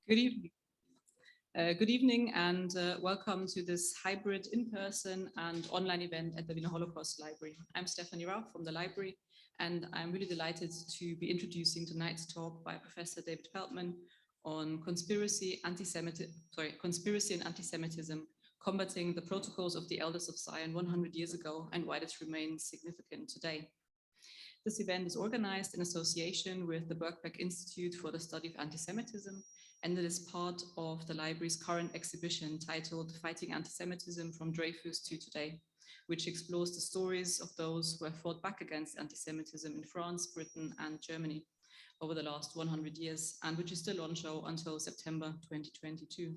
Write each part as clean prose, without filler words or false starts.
Good evening. Good evening and welcome to this hybrid in-person and online event at the Wiener Holocaust Library. I'm Stephanie Rauch from the library, and I'm really delighted to be introducing tonight's talk by Professor David Feldman on conspiracy and anti-Semitism, combating the protocols of the Elders of Zion 100 years ago and why this remains significant today. This event is organized in association with the Birkbeck Institute for the Study of Anti-Semitism, and it is part of the library's current exhibition titled Fighting Anti-Semitism from Dreyfus to Today, which explores the stories of those who have fought back against anti-Semitism in France, Britain, and Germany over the last 100 years, and which is still on show until September 2022.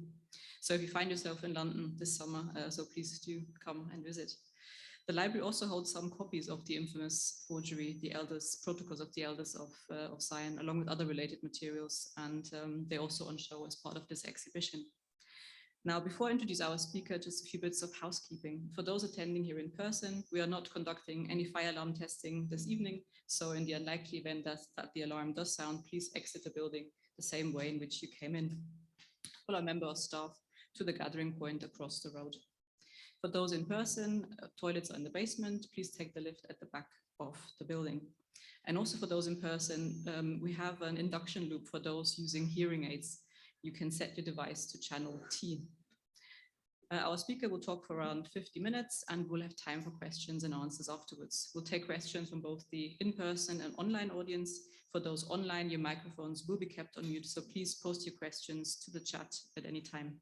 So if you find yourself in London this summer, so please do come and visit. The library also holds some copies of the infamous forgery, the Protocols of the Elders of Zion, along with other related materials, and they're also on show as part of this exhibition. Now, before I introduce our speaker, just a few bits of housekeeping. For those attending here in person, we are not conducting any fire alarm testing this evening, so in the unlikely event that the alarm does sound, please exit the building the same way in which you came in. Follow a member of staff to the gathering point across the road. For those in person, toilets are in the basement. Please take the lift at the back of the building. And also for those in person, we have an induction loop for those using hearing aids. You can set your device to channel T. Our speaker will talk for around 50 minutes and we'll have time for questions and answers afterwards. We'll take questions from both the in-person and online audience. For those online, your microphones will be kept on mute, so please post your questions to the chat at any time.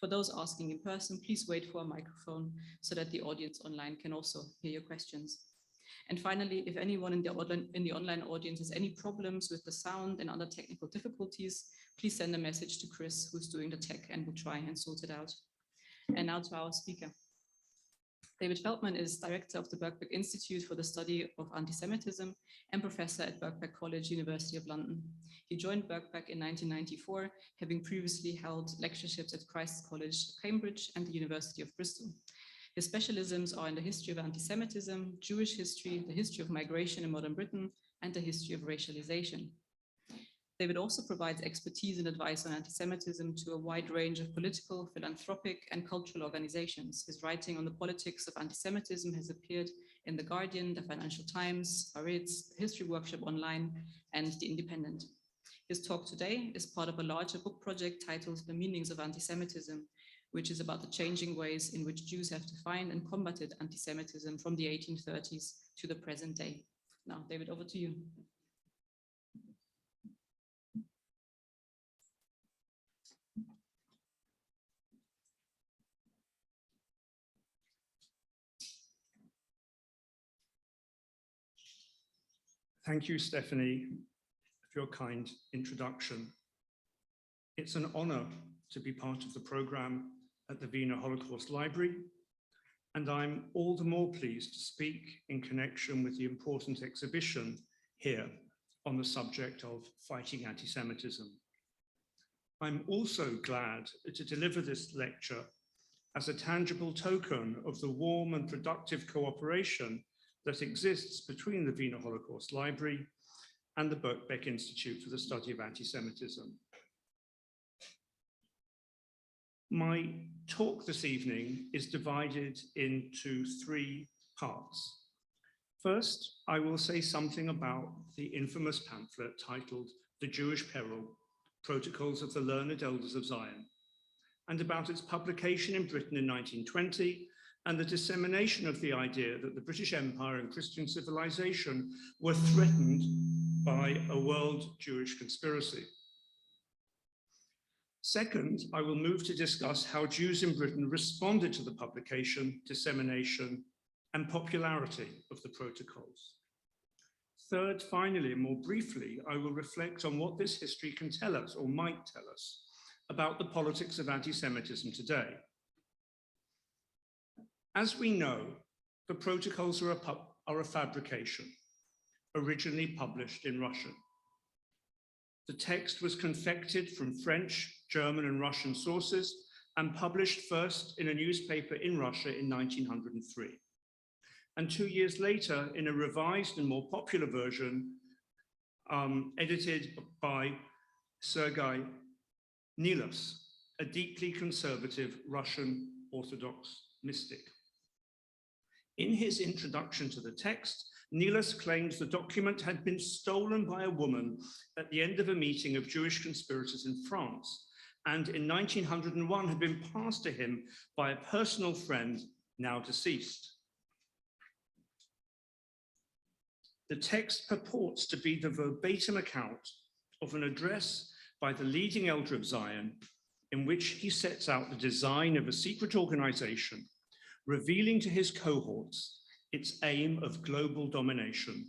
For those asking in person, please wait for a microphone so that the audience online can also hear your questions. And finally, if anyone in the online audience has any problems with the sound and other technical difficulties, please send a message to Chris, who's doing the tech, and we'll try and sort it out. And now to our speaker. David Feldman is director of the Birkbeck Institute for the Study of Anti-Semitism and professor at Birkbeck College, University of London. He joined Birkbeck in 1994, having previously held lectureships at Christ's College, Cambridge, and the University of Bristol. His specialisms are in the history of anti-Semitism, Jewish history, the history of migration in modern Britain, and the history of racialization. David also provides expertise and advice on anti-Semitism to a wide range of political, philanthropic, and cultural organizations. His writing on the politics of anti-Semitism has appeared in The Guardian, The Financial Times, Haaretz, the History Workshop Online, and The Independent. His talk today is part of a larger book project titled The Meanings of Anti-Semitism, which is about the changing ways in which Jews have defined and combated anti-Semitism from the 1830s to the present day. Now, David, over to you. Thank you, Stephanie, for your kind introduction. It's an honor to be part of the program at the Wiener Holocaust Library, and I'm all the more pleased to speak in connection with the important exhibition here on the subject of fighting anti-Semitism. I'm also glad to deliver this lecture as a tangible token of the warm and productive cooperation that exists between the Wiener Holocaust Library and the Birkbeck Institute for the Study of Anti-Semitism. My talk this evening is divided into three parts. First, I will say something about the infamous pamphlet titled The Jewish Peril, Protocols of the Learned Elders of Zion, and about its publication in Britain in 1920 and the dissemination of the idea that the British Empire and Christian civilization were threatened by a world Jewish conspiracy. Second, I will move to discuss how Jews in Britain responded to the publication, dissemination, and popularity of the protocols. Third, finally, and more briefly, I will reflect on what this history can tell us, or might tell us, about the politics of anti-Semitism today. As we know, the protocols are a fabrication, originally published in Russian. The text was confected from French, German, and Russian sources and published first in a newspaper in Russia in 1903. And 2 years later, in a revised and more popular version, edited by Sergei Nilus, a deeply conservative Russian Orthodox mystic. In his introduction to the text, Nilus claims the document had been stolen by a woman at the end of a meeting of Jewish conspirators in France, and in 1901 had been passed to him by a personal friend, now deceased. The text purports to be the verbatim account of an address by the leading elder of Zion, in which he sets out the design of a secret organization, revealing to his cohorts its aim of global domination,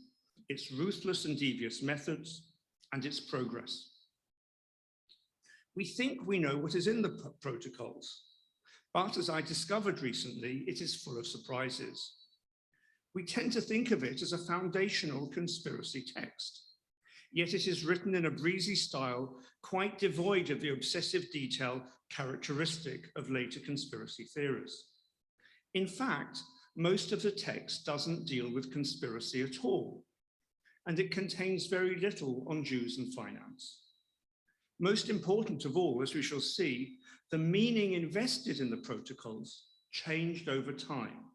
its ruthless and devious methods, and its progress. We think we know what is in the protocols, but as I discovered recently, it is full of surprises. We tend to think of it as a foundational conspiracy text, yet it is written in a breezy style, quite devoid of the obsessive detail characteristic of later conspiracy theories. In fact, most of the text doesn't deal with conspiracy at all, and it contains very little on Jews and finance. Most important of all, as we shall see, the meaning invested in the protocols changed over time.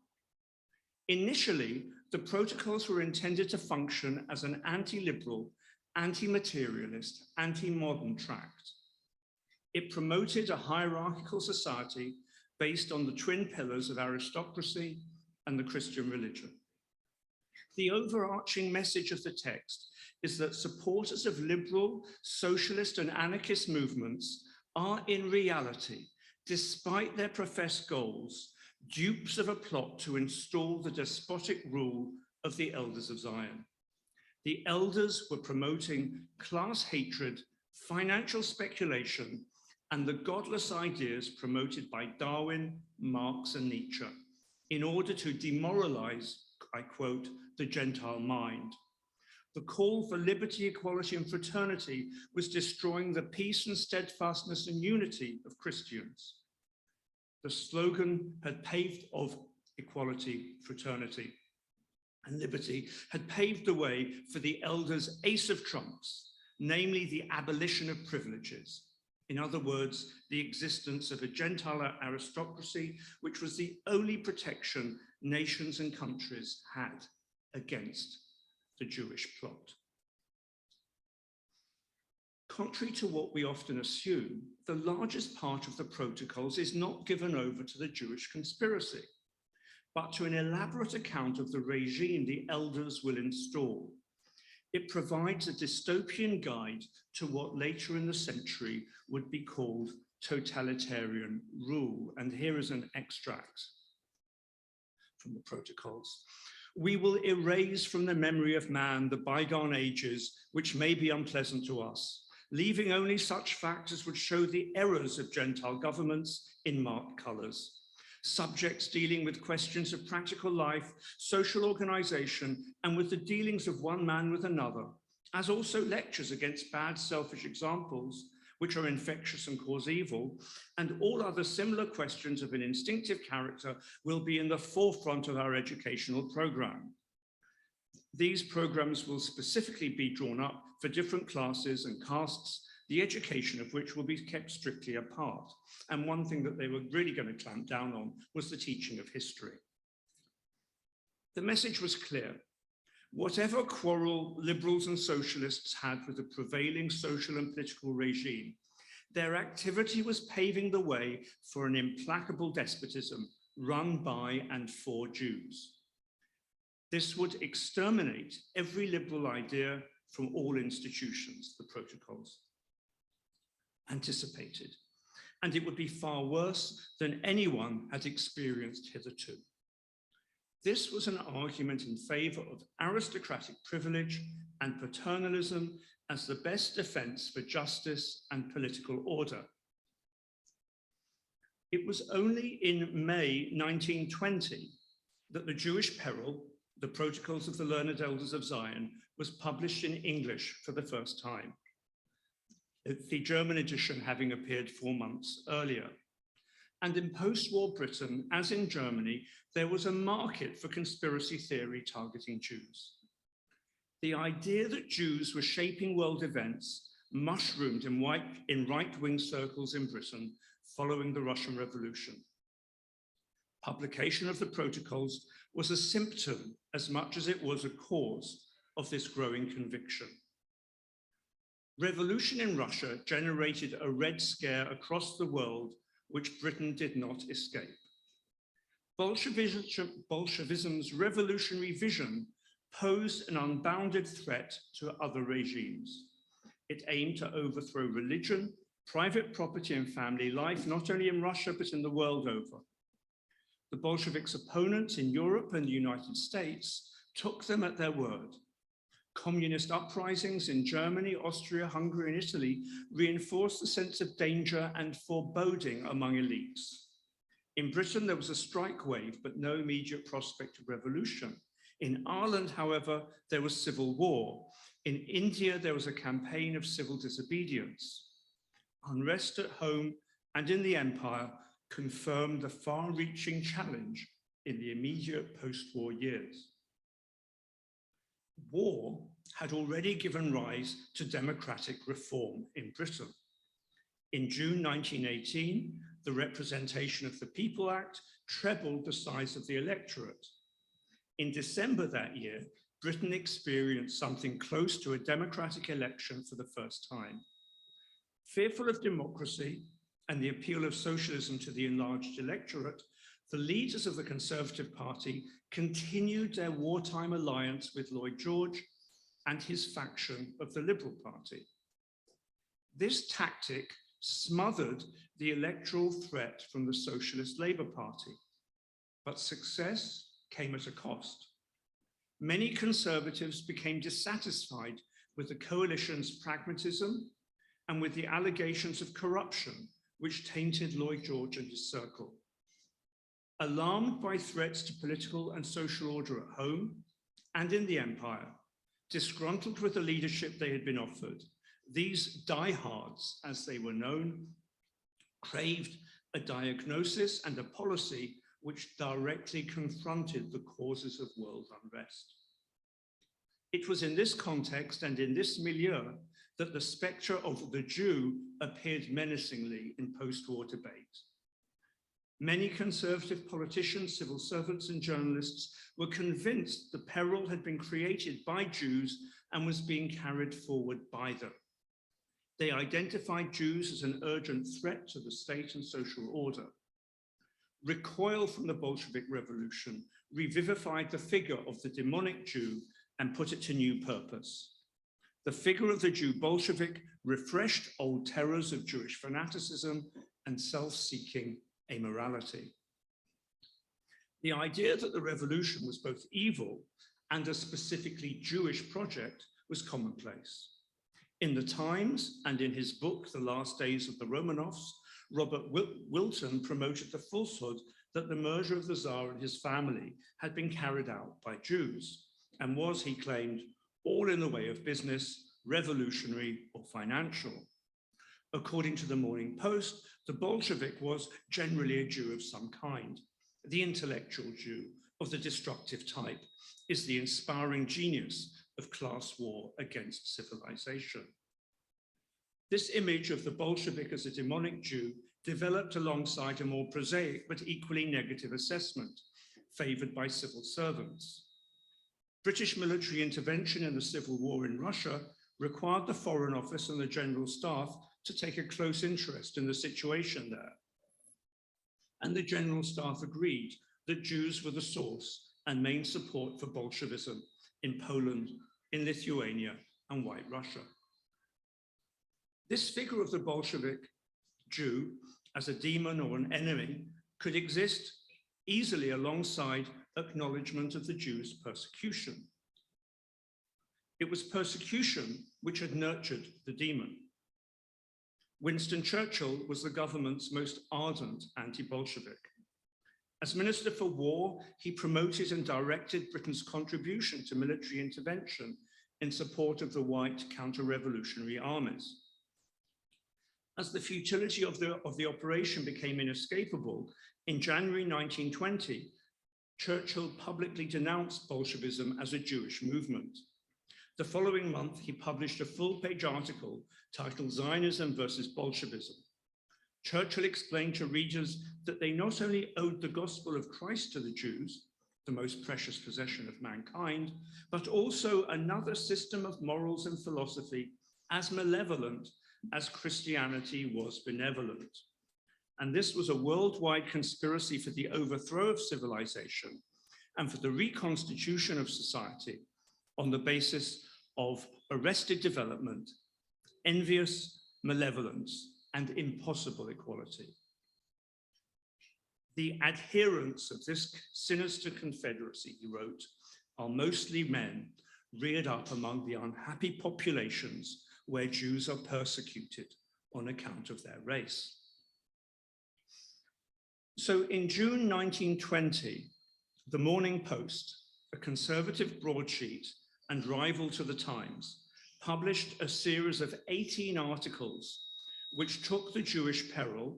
Initially, the protocols were intended to function as an anti-liberal, anti-materialist, anti-modern tract. It promoted a hierarchical society based on the twin pillars of aristocracy and the Christian religion. The overarching message of the text is that supporters of liberal, socialist, and anarchist movements are in reality, despite their professed goals, dupes of a plot to install the despotic rule of the elders of Zion. The elders were promoting class hatred, financial speculation, and the godless ideas promoted by Darwin, Marx, and Nietzsche in order to demoralize, I quote, the Gentile mind. The call for liberty, equality, and fraternity was destroying the peace and steadfastness and unity of Christians. The slogan had paved of equality, fraternity, and liberty had paved the way for the elders' ace of trumps, namely the abolition of privileges. In other words, the existence of a Gentile aristocracy, which was the only protection nations and countries had against the Jewish plot. Contrary to what we often assume, the largest part of the protocols is not given over to the Jewish conspiracy, but to an elaborate account of the regime the elders will install. It provides a dystopian guide to what later in the century would be called totalitarian rule. And here is an extract from the protocols. We will erase from the memory of man the bygone ages which may be unpleasant to us, leaving only such facts as would show the errors of Gentile governments in marked colors. Subjects dealing with questions of practical life, social organization, and with the dealings of one man with another, as also lectures against bad, selfish examples, which are infectious and cause evil, and all other similar questions of an instinctive character will be in the forefront of our educational program. These programs will specifically be drawn up for different classes and castes, the education of which will be kept strictly apart. And one thing that they were really going to clamp down on was the teaching of history. The message was clear. Whatever quarrel liberals and socialists had with the prevailing social and political regime, their activity was paving the way for an implacable despotism run by and for Jews. This would exterminate every liberal idea from all institutions, the protocols anticipated, and it would be far worse than anyone had experienced hitherto. This was an argument in favor of aristocratic privilege and paternalism as the best defense for justice and political order. It was only in May 1920 that the Jewish Peril, the Protocols of the Learned Elders of Zion, was published in English for the first time, the German edition having appeared 4 months earlier. And in post-war Britain, as in Germany, there was a market for conspiracy theory targeting Jews. The idea that Jews were shaping world events mushroomed in right-wing circles in Britain following the Russian Revolution. Publication of the protocols was a symptom as much as it was a cause of this growing conviction. Revolution in Russia generated a Red Scare across the world, which Britain did not escape. Bolshevism's revolutionary vision posed an unbounded threat to other regimes. It aimed to overthrow religion, private property and family life, not only in Russia, but in the world over. The Bolsheviks' opponents in Europe and the United States took them at their word. Communist uprisings in Germany, Austria, Hungary, and Italy reinforced the sense of danger and foreboding among elites. In Britain, there was a strike wave, but no immediate prospect of revolution. In Ireland, however, there was civil war. In India, there was a campaign of civil disobedience. Unrest at home and in the empire confirmed the far-reaching challenge in the immediate post-war years. War had already given rise to democratic reform in Britain. In June 1918, the Representation of the People Act trebled the size of the electorate. In December that year, Britain experienced something close to a democratic election for the first time. Fearful of democracy and the appeal of socialism to the enlarged electorate, the leaders of the Conservative Party continued their wartime alliance with Lloyd George and his faction of the Liberal Party. This tactic smothered the electoral threat from the Socialist Labour Party, but success came at a cost. Many Conservatives became dissatisfied with the coalition's pragmatism and with the allegations of corruption which tainted Lloyd George and his circle. Alarmed by threats to political and social order at home and in the empire, disgruntled with the leadership they had been offered, these diehards, as they were known, craved a diagnosis and a policy which directly confronted the causes of world unrest. It was in this context and in this milieu that the spectre of the Jew appeared menacingly in post-war debate. Many conservative politicians, civil servants, and journalists were convinced the peril had been created by Jews and was being carried forward by them. They identified Jews as an urgent threat to the state and social order. Recoil from the Bolshevik Revolution revivified the figure of the demonic Jew and put it to new purpose. The figure of the Jew Bolshevik refreshed old terrors of Jewish fanaticism and self-seeking amorality. The idea that the revolution was both evil and a specifically Jewish project was commonplace. In the Times and in his book, The Last Days of the Romanovs, Robert Wilton promoted the falsehood that the murder of the Tsar and his family had been carried out by Jews and was, he claimed, all in the way of business, revolutionary or financial. According to the Morning Post, the Bolshevik was generally a Jew of some kind. The intellectual Jew of the destructive type is the inspiring genius of class war against civilization. This image of the Bolshevik as a demonic Jew developed alongside a more prosaic but equally negative assessment favored by civil servants. British military intervention in the civil war in Russia required the Foreign Office and the General Staff to take a close interest in the situation there. And the General Staff agreed that Jews were the source and main support for Bolshevism in Poland, in Lithuania, and White Russia. This figure of the Bolshevik Jew as a demon or an enemy could exist easily alongside acknowledgement of the Jews' persecution. It was persecution which had nurtured the demon. Winston Churchill was the government's most ardent anti-Bolshevik. As Minister for War, he promoted and directed Britain's contribution to military intervention in support of the white counter-revolutionary armies. As the futility of the operation became inescapable, in January 1920, Churchill publicly denounced Bolshevism as a Jewish movement. The following month, he published a full-page article titled Zionism versus Bolshevism. Churchill explained to readers that they not only owed the gospel of Christ to the Jews, the most precious possession of mankind, but also another system of morals and philosophy as malevolent as Christianity was benevolent. And this was a worldwide conspiracy for the overthrow of civilization and for the reconstitution of society on the basis of arrested development, envious malevolence, and impossible equality. The adherents of this sinister confederacy, he wrote, are mostly men reared up among the unhappy populations where Jews are persecuted on account of their race. So in June 1920, the Morning Post, a conservative broadsheet and rival to the Times, published a series of 18 articles which took the Jewish peril,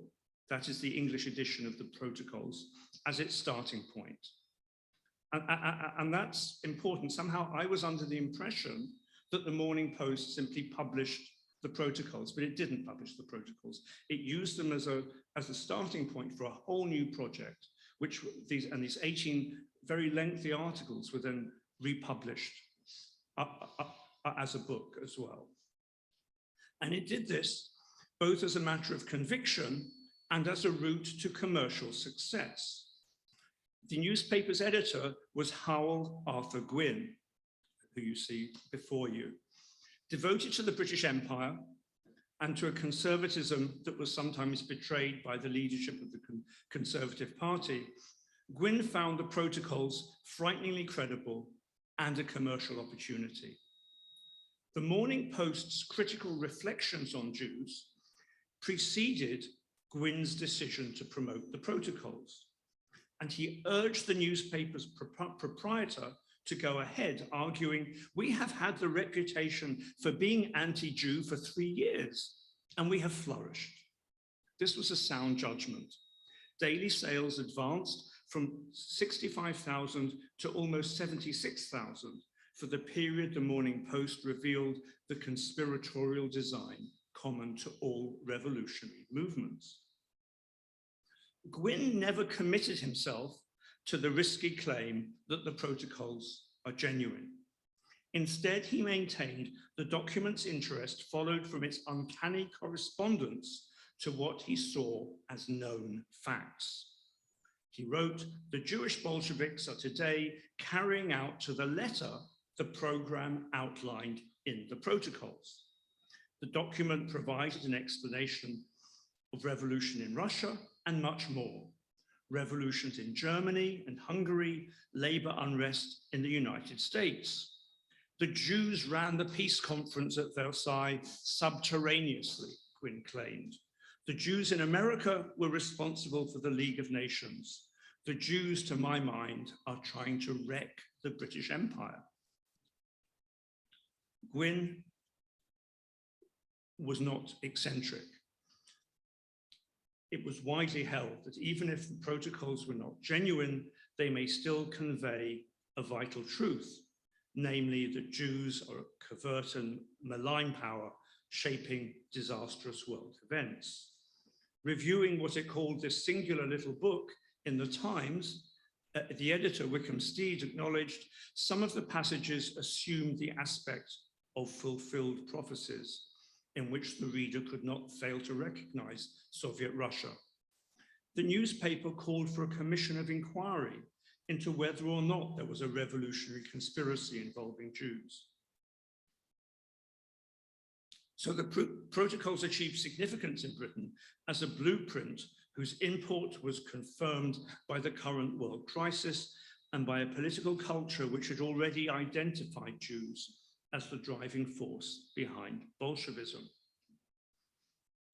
that is the English edition of the Protocols, as its starting point. And that's important. Somehow I was under the impression that the Morning Post simply published the Protocols, but it didn't publish the Protocols. It used them as a starting point for a whole new project, which these 18 very lengthy articles were then republished as a book as well. And it did this both as a matter of conviction and as a route to commercial success. The newspaper's editor was Howell Arthur Gwynne, who you see before you. Devoted to the British Empire and to a conservatism that was sometimes betrayed by the leadership of the Conservative Party, Gwynne found the Protocols frighteningly credible and a commercial opportunity. The Morning Post's critical reflections on Jews preceded Gwynne's decision to promote the Protocols, and he urged the newspaper's proprietor to go ahead, arguing, "We have had the reputation for being anti-Jew for 3 years, and we have flourished." This was a sound judgment. Daily sales advanced from 65,000 to almost 76,000 for the period the Morning Post revealed the conspiratorial design common to all revolutionary movements. Gwynne never committed himself to the risky claim that the Protocols are genuine. Instead, he maintained the document's interest followed from its uncanny correspondence to what he saw as known facts. He wrote, "The Jewish Bolsheviks are today carrying out to the letter the program outlined in the Protocols." The document provided an explanation of revolution in Russia and much more. Revolutions in Germany and Hungary, labor unrest in the United States. The Jews ran the peace conference at Versailles subterraneously, Gwynne claimed. The Jews in America were responsible for the League of Nations. The Jews, to my mind, are trying to wreck the British Empire. Gwynne was not eccentric. It was widely held that even if the Protocols were not genuine, they may still convey a vital truth, namely that Jews are a covert and malign power shaping disastrous world events. Reviewing what it called this singular little book in the Times, the editor, Wickham Steed, acknowledged some of the passages assumed the aspect of fulfilled prophecies in which the reader could not fail to recognize Soviet Russia. The newspaper called for a commission of inquiry into whether or not there was a revolutionary conspiracy involving Jews. So the Protocols achieved significance in Britain as a blueprint whose import was confirmed by the current world crisis and by a political culture which had already identified Jews as the driving force behind Bolshevism.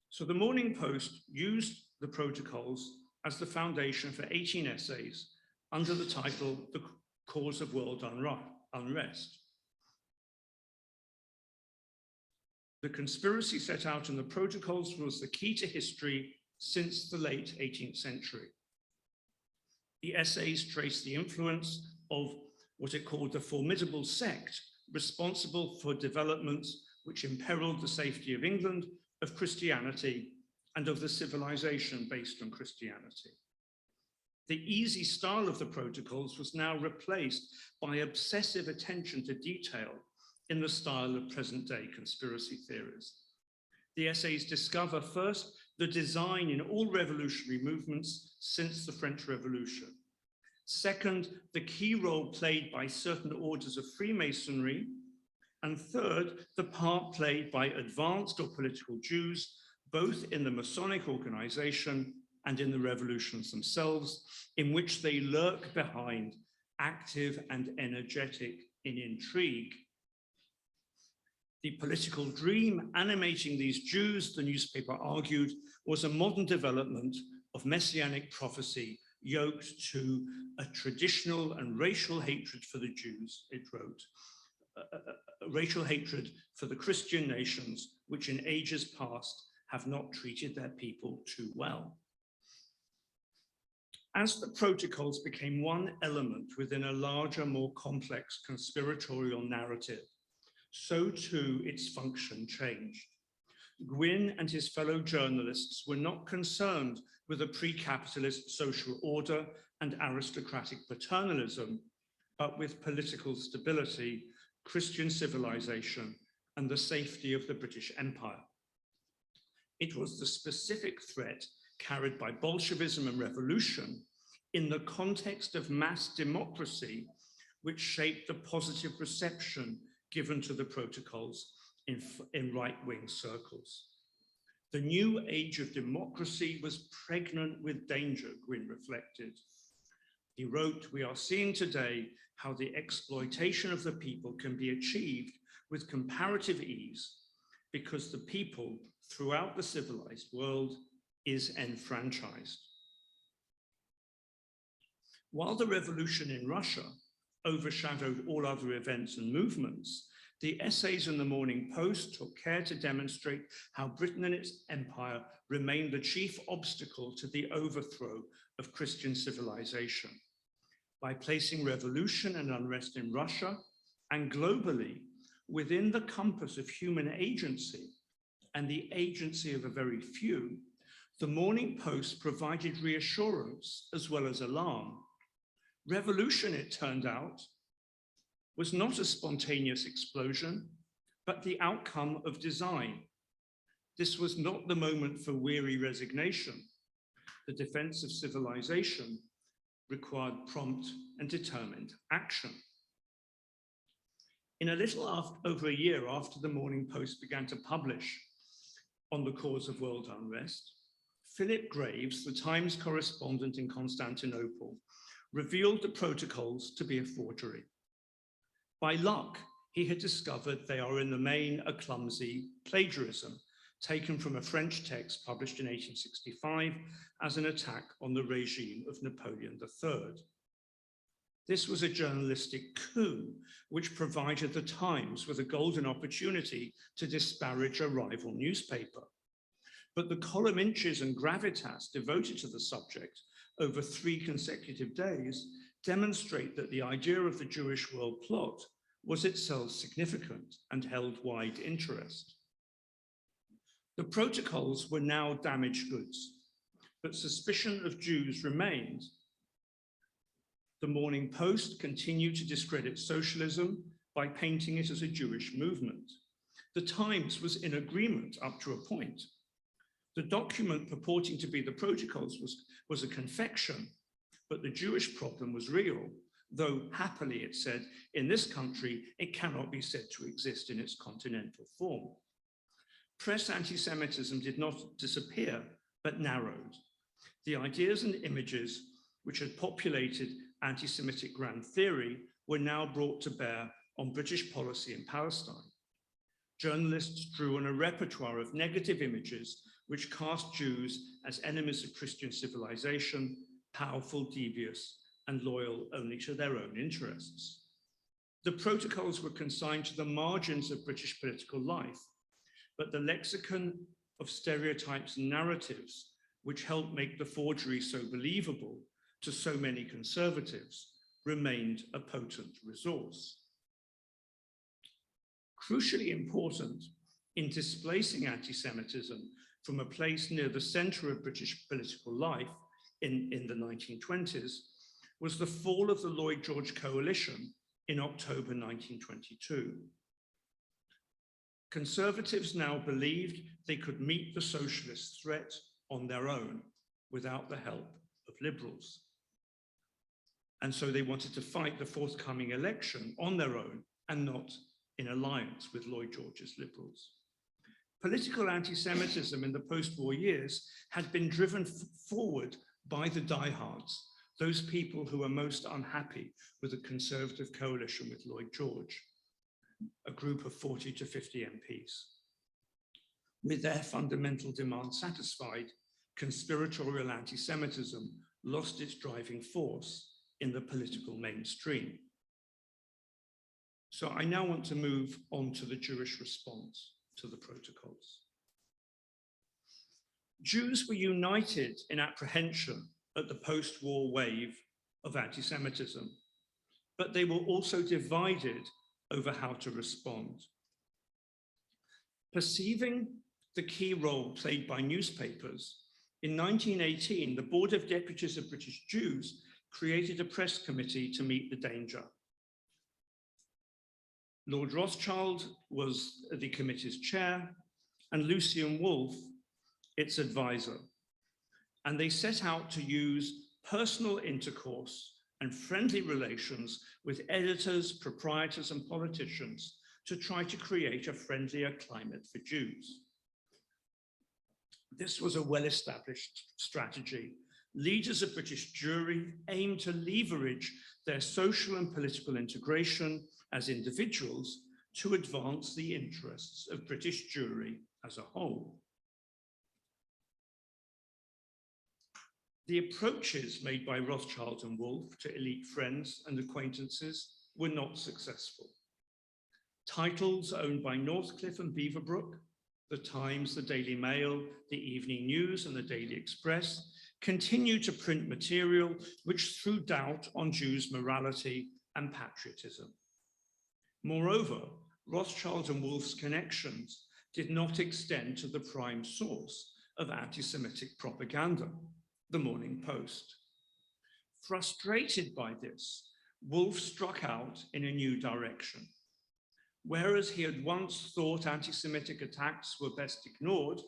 So the Morning Post used the Protocols as the foundation for 18 essays under the title, "The Cause of World Unrest." The conspiracy set out in the Protocols was the key to history since the late 18th century. The essays trace the influence of what it called the formidable sect responsible for developments which imperiled the safety of England, of Christianity, and of the civilization based on Christianity. The easy style of the protocols was now replaced by obsessive attention to detail in the style of present-day conspiracy theories. The essays discover first the design in all revolutionary movements since the French Revolution. Second, the key role played by certain orders of Freemasonry. And third, the part played by advanced or political Jews, both in the Masonic organization and in the revolutions themselves, in which they lurk behind, active and energetic in intrigue. The political dream animating these Jews, the newspaper argued, was a modern development of messianic prophecy yoked to a traditional and racial hatred for the Jews, it wrote, racial hatred for the Christian nations, which in ages past have not treated their people too well. As the protocols became one element within a larger, more complex conspiratorial narrative, so too its function changed. Gwynne and his fellow journalists were not concerned with a pre-capitalist social order and aristocratic paternalism, but with political stability, Christian civilization, and the safety of the British Empire. It was the specific threat carried by Bolshevism and revolution in the context of mass democracy, which shaped the positive reception given to the protocols in right-wing circles. The new age of democracy was pregnant with danger, Gwynne reflected. He wrote, "We are seeing today how the exploitation of the people can be achieved with comparative ease because the people throughout the civilized world is enfranchised." While the revolution in Russia overshadowed all other events and movements, the essays in the Morning Post took care to demonstrate how Britain and its empire remained the chief obstacle to the overthrow of Christian civilization. By placing revolution and unrest in Russia and globally within the compass of human agency and the agency of a very few, the Morning Post provided reassurance as well as alarm. Revolution, it turned out, was not a spontaneous explosion, but the outcome of design. This was not the moment for weary resignation. The defense of civilization required prompt and determined action. In a little over a year after the Morning Post began to publish on the cause of world unrest, Philip Graves, the Times correspondent in Constantinople, revealed the protocols to be a forgery. By luck, he had discovered they are in the main a clumsy plagiarism taken from a French text published in 1865 as an attack on the regime of Napoleon III. This was a journalistic coup which provided the Times with a golden opportunity to disparage a rival newspaper. But the column inches and gravitas devoted to the subject over 3 consecutive days demonstrate that the idea of the Jewish world plot was itself significant and held wide interest. The protocols were now damaged goods, but suspicion of Jews remained. The Morning Post continued to discredit socialism by painting it as a Jewish movement. The Times was in agreement up to a point. The document purporting to be the protocols was a confection, but the Jewish problem was real, though happily it said, in this country, it cannot be said to exist in its continental form. Press anti-Semitism did not disappear, but narrowed. The ideas and images which had populated anti-Semitic grand theory were now brought to bear on British policy in Palestine. Journalists drew on a repertoire of negative images which cast Jews as enemies of Christian civilization, powerful, devious, and loyal only to their own interests. The protocols were consigned to the margins of British political life, but the lexicon of stereotypes and narratives, which helped make the forgery so believable to so many conservatives, remained a potent resource. crucially important in displacing anti-Semitism from a place near the center of British political life in the 1920s was the fall of the Lloyd George coalition in October 1922. Conservatives now believed they could meet the socialist threat on their own without the help of liberals. And so they wanted to fight the forthcoming election on their own and not in alliance with Lloyd George's liberals. Political anti-Semitism in the post-war years had been driven forward by the diehards, those people who were most unhappy with the conservative coalition with Lloyd George, a group of 40 to 50 MPs. With their fundamental demands satisfied, conspiratorial anti-Semitism lost its driving force in the political mainstream. So I now want to move on to the Jewish response to the protocols. Jews were united in apprehension at the post-war wave of anti-Semitism, but they were also divided over how to respond. Perceiving the key role played by newspapers, in 1918, the Board of Deputies of British Jews created a press committee to meet the danger. Lord Rothschild was the committee's chair and Lucian Wolff its advisor. And they set out to use personal intercourse and friendly relations with editors, proprietors, and politicians to try to create a friendlier climate for Jews. This was a well-established strategy. Leaders of British Jewry aimed to leverage their social and political integration as individuals to advance the interests of British Jewry as a whole. The approaches made by Rothschild and Wolff to elite friends and acquaintances were not successful. Titles owned by Northcliffe and Beaverbrook, the Times, the Daily Mail, the Evening News, and the Daily Express continued to print material which threw doubt on Jews' morality and patriotism. Moreover, Rothschild and Wolff's connections did not extend to the prime source of anti-Semitic propaganda, the Morning Post. Frustrated by this, Wolff struck out in a new direction. Whereas he had once thought anti-Semitic attacks were best ignored,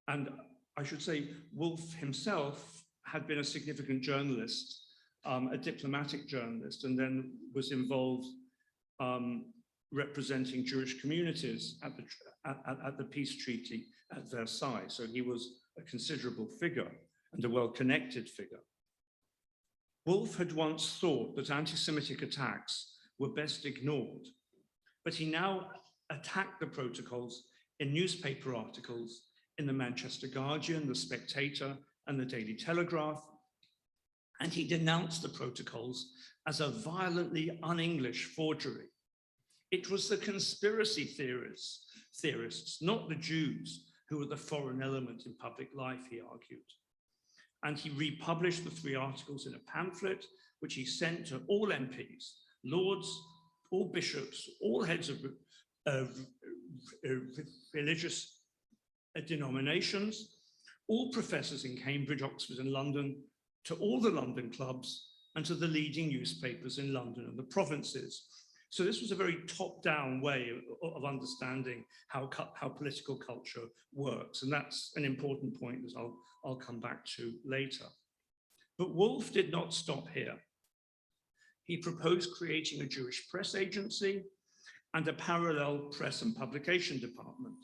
and I should say Wolff himself had been a significant journalist, a diplomatic journalist, and then was involved representing Jewish communities at the peace treaty at Versailles. So he was a considerable figure and a well-connected figure. Wolff had once thought that anti-Semitic attacks were best ignored, but he now attacked the protocols in newspaper articles in the Manchester Guardian, the Spectator, and the Daily Telegraph, and he denounced the protocols as a violently un-English forgery. It was the conspiracy theorists, not the Jews, who were the foreign element in public life, he argued. And he republished the 3 articles in a pamphlet, which he sent to all MPs, lords, all bishops, all heads of religious denominations, all professors in Cambridge, Oxford, and London, to all the London clubs, and to the leading newspapers in London and the provinces. So this was a very top-down way of understanding how political culture works. And that's an important point that I'll come back to later. But Wolff did not stop here. He proposed creating a Jewish press agency and a parallel press and publication department.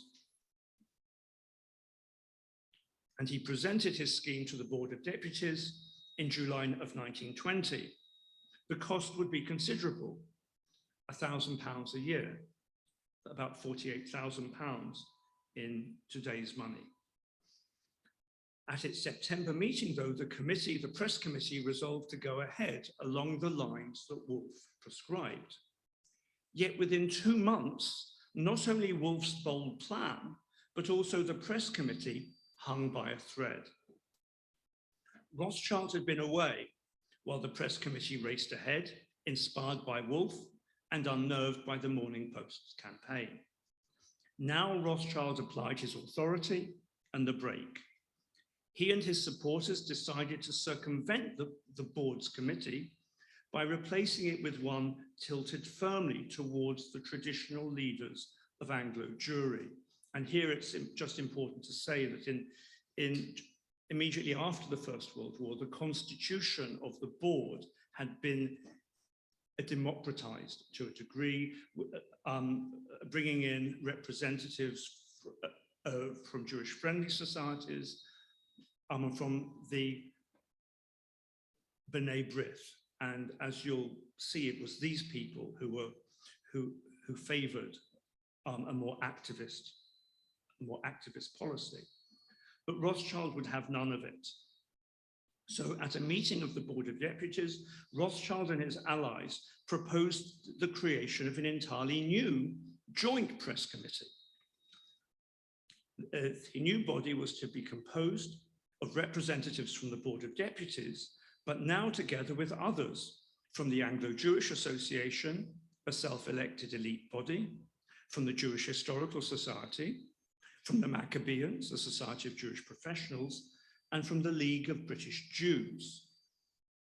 And he presented his scheme to the Board of Deputies in July of 1920. The cost would be considerable, £1,000 a year, about £48,000 in today's money. At its September meeting, though, the press committee resolved to go ahead along the lines that Wolff prescribed. Yet within 2 months, not only Wolff's bold plan, but also the press committee hung by a thread. Rothschild had been away while the press committee raced ahead, inspired by Wolff and unnerved by the Morning Post's campaign. Now Rothschild applied his authority and the brake. He and his supporters decided to circumvent the board's committee by replacing it with one tilted firmly towards the traditional leaders of Anglo Jewry. And here it's just important to say that immediately after the First World War, the constitution of the board had been democratized to a degree, bringing in representatives from Jewish-friendly societies, from the B'nai B'rith. And as you'll see, it was these people who favored a more activist policy. But Rothschild would have none of it. So at a meeting of the Board of Deputies, Rothschild and his allies proposed the creation of an entirely new joint press committee. The new body was to be composed of representatives from the Board of Deputies, but now together with others from the Anglo-Jewish Association, a self-elected elite body, from the Jewish Historical Society, from the Maccabeans, a society of Jewish professionals, and from the League of British Jews.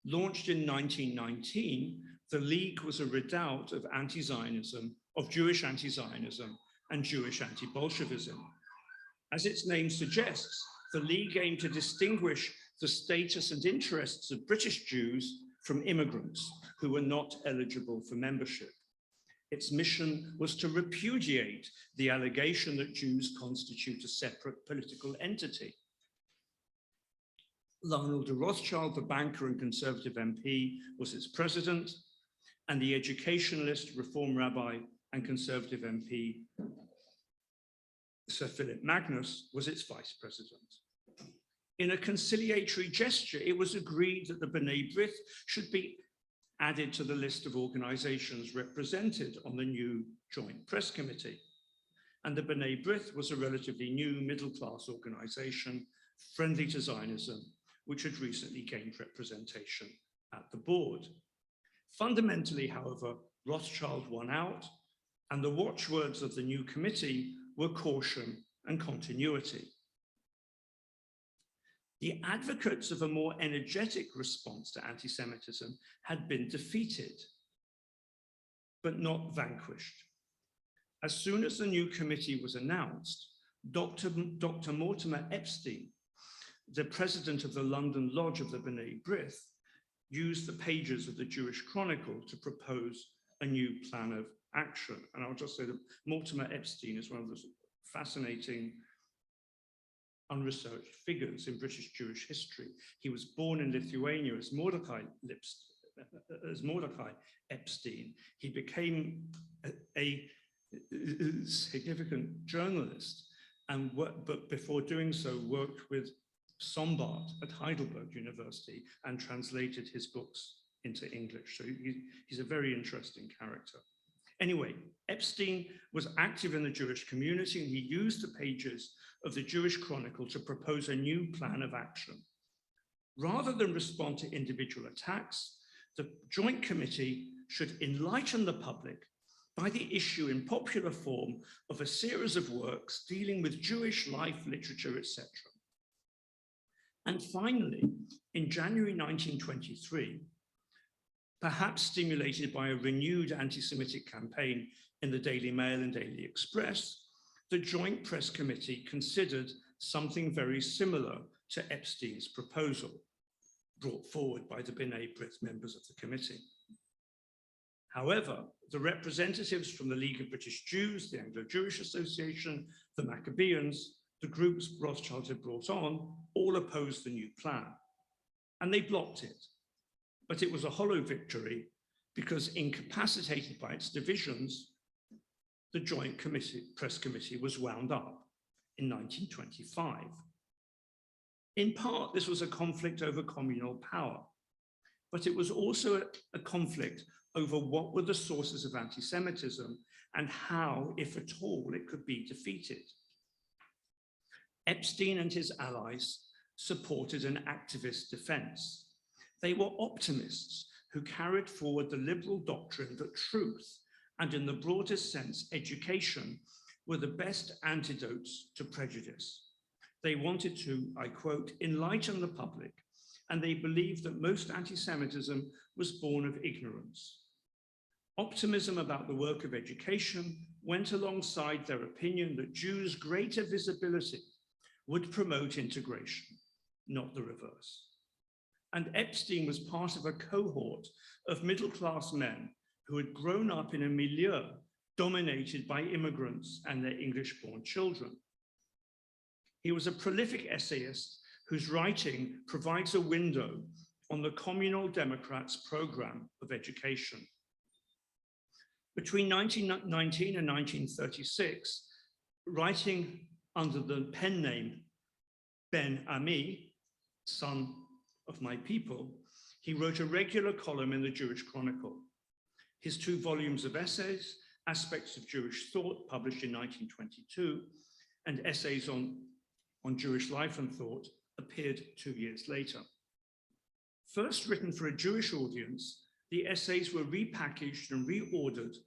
Launched in 1919, the League was a redoubt of anti-Zionism, of Jewish anti-Zionism and Jewish anti-Bolshevism. As its name suggests, the League aimed to distinguish the status and interests of British Jews from immigrants who were not eligible for membership. Its mission was to repudiate the allegation that Jews constitute a separate political entity. Lionel de Rothschild, the banker and conservative MP, was its president, and the educationalist, reform rabbi, and conservative MP, Sir Philip Magnus, was its vice president. In a conciliatory gesture, it was agreed that the B'nai B'rith should be added to the list of organizations represented on the new Joint Press Committee. And the B'nai B'rith was a relatively new middle-class organization friendly to Zionism, which had recently gained representation at the board. Fundamentally, however, Rothschild won out, and the watchwords of the new committee were caution and continuity. The advocates of a more energetic response to anti-Semitism had been defeated, but not vanquished. As soon as the new committee was announced, Dr. Mortimer Epstein, the president of the London Lodge of the B'nai B'rith, used the pages of the Jewish Chronicle to propose a new plan of action. And I'll just say that Mortimer Epstein is one of the fascinating unresearched figures in British Jewish history. He was born in Lithuania as Mordecai Epstein. He became a significant journalist, but before doing so, worked with Sombart at Heidelberg University and translated his books into English. So he's a very interesting character. Anyway, Epstein was active in the Jewish community, and he used the pages of the Jewish Chronicle to propose a new plan of action. Rather than respond to individual attacks, the Joint Committee should enlighten the public by the issue in popular form of a series of works dealing with Jewish life, literature, etc. And finally, in January 1923, perhaps stimulated by a renewed anti-Semitic campaign in the Daily Mail and Daily Express, the Joint Press Committee considered something very similar to Epstein's proposal, brought forward by the B'nai B'rith members of the committee. However, the representatives from the League of British Jews, the Anglo-Jewish Association, the Maccabeans, the groups Rothschild had brought on, all opposed the new plan, and they blocked it. But it was a hollow victory because, incapacitated by its divisions, the Joint Press Committee was wound up in 1925. In part, this was a conflict over communal power, but it was also a conflict over what were the sources of anti-Semitism and how, if at all, it could be defeated. Epstein and his allies supported an activist defense. They were optimists who carried forward the liberal doctrine that truth, and in the broadest sense, education, were the best antidotes to prejudice. They wanted to, I quote, enlighten the public, and they believed that most anti-Semitism was born of ignorance. Optimism about the work of education went alongside their opinion that Jews' greater visibility would promote integration, not the reverse. And Epstein was part of a cohort of middle-class men who had grown up in a milieu dominated by immigrants and their English-born children. He was a prolific essayist whose writing provides a window on the communal Democrats' program of education. Between 1919 and 1936, writing under the pen name Ben Ami, son of my people, he wrote a regular column in the Jewish Chronicle. His 2 volumes of essays, Aspects of Jewish Thought, published in 1922, and Essays on Jewish Life and Thought, appeared 2 years later. First written for a Jewish audience, the essays were repackaged and reordered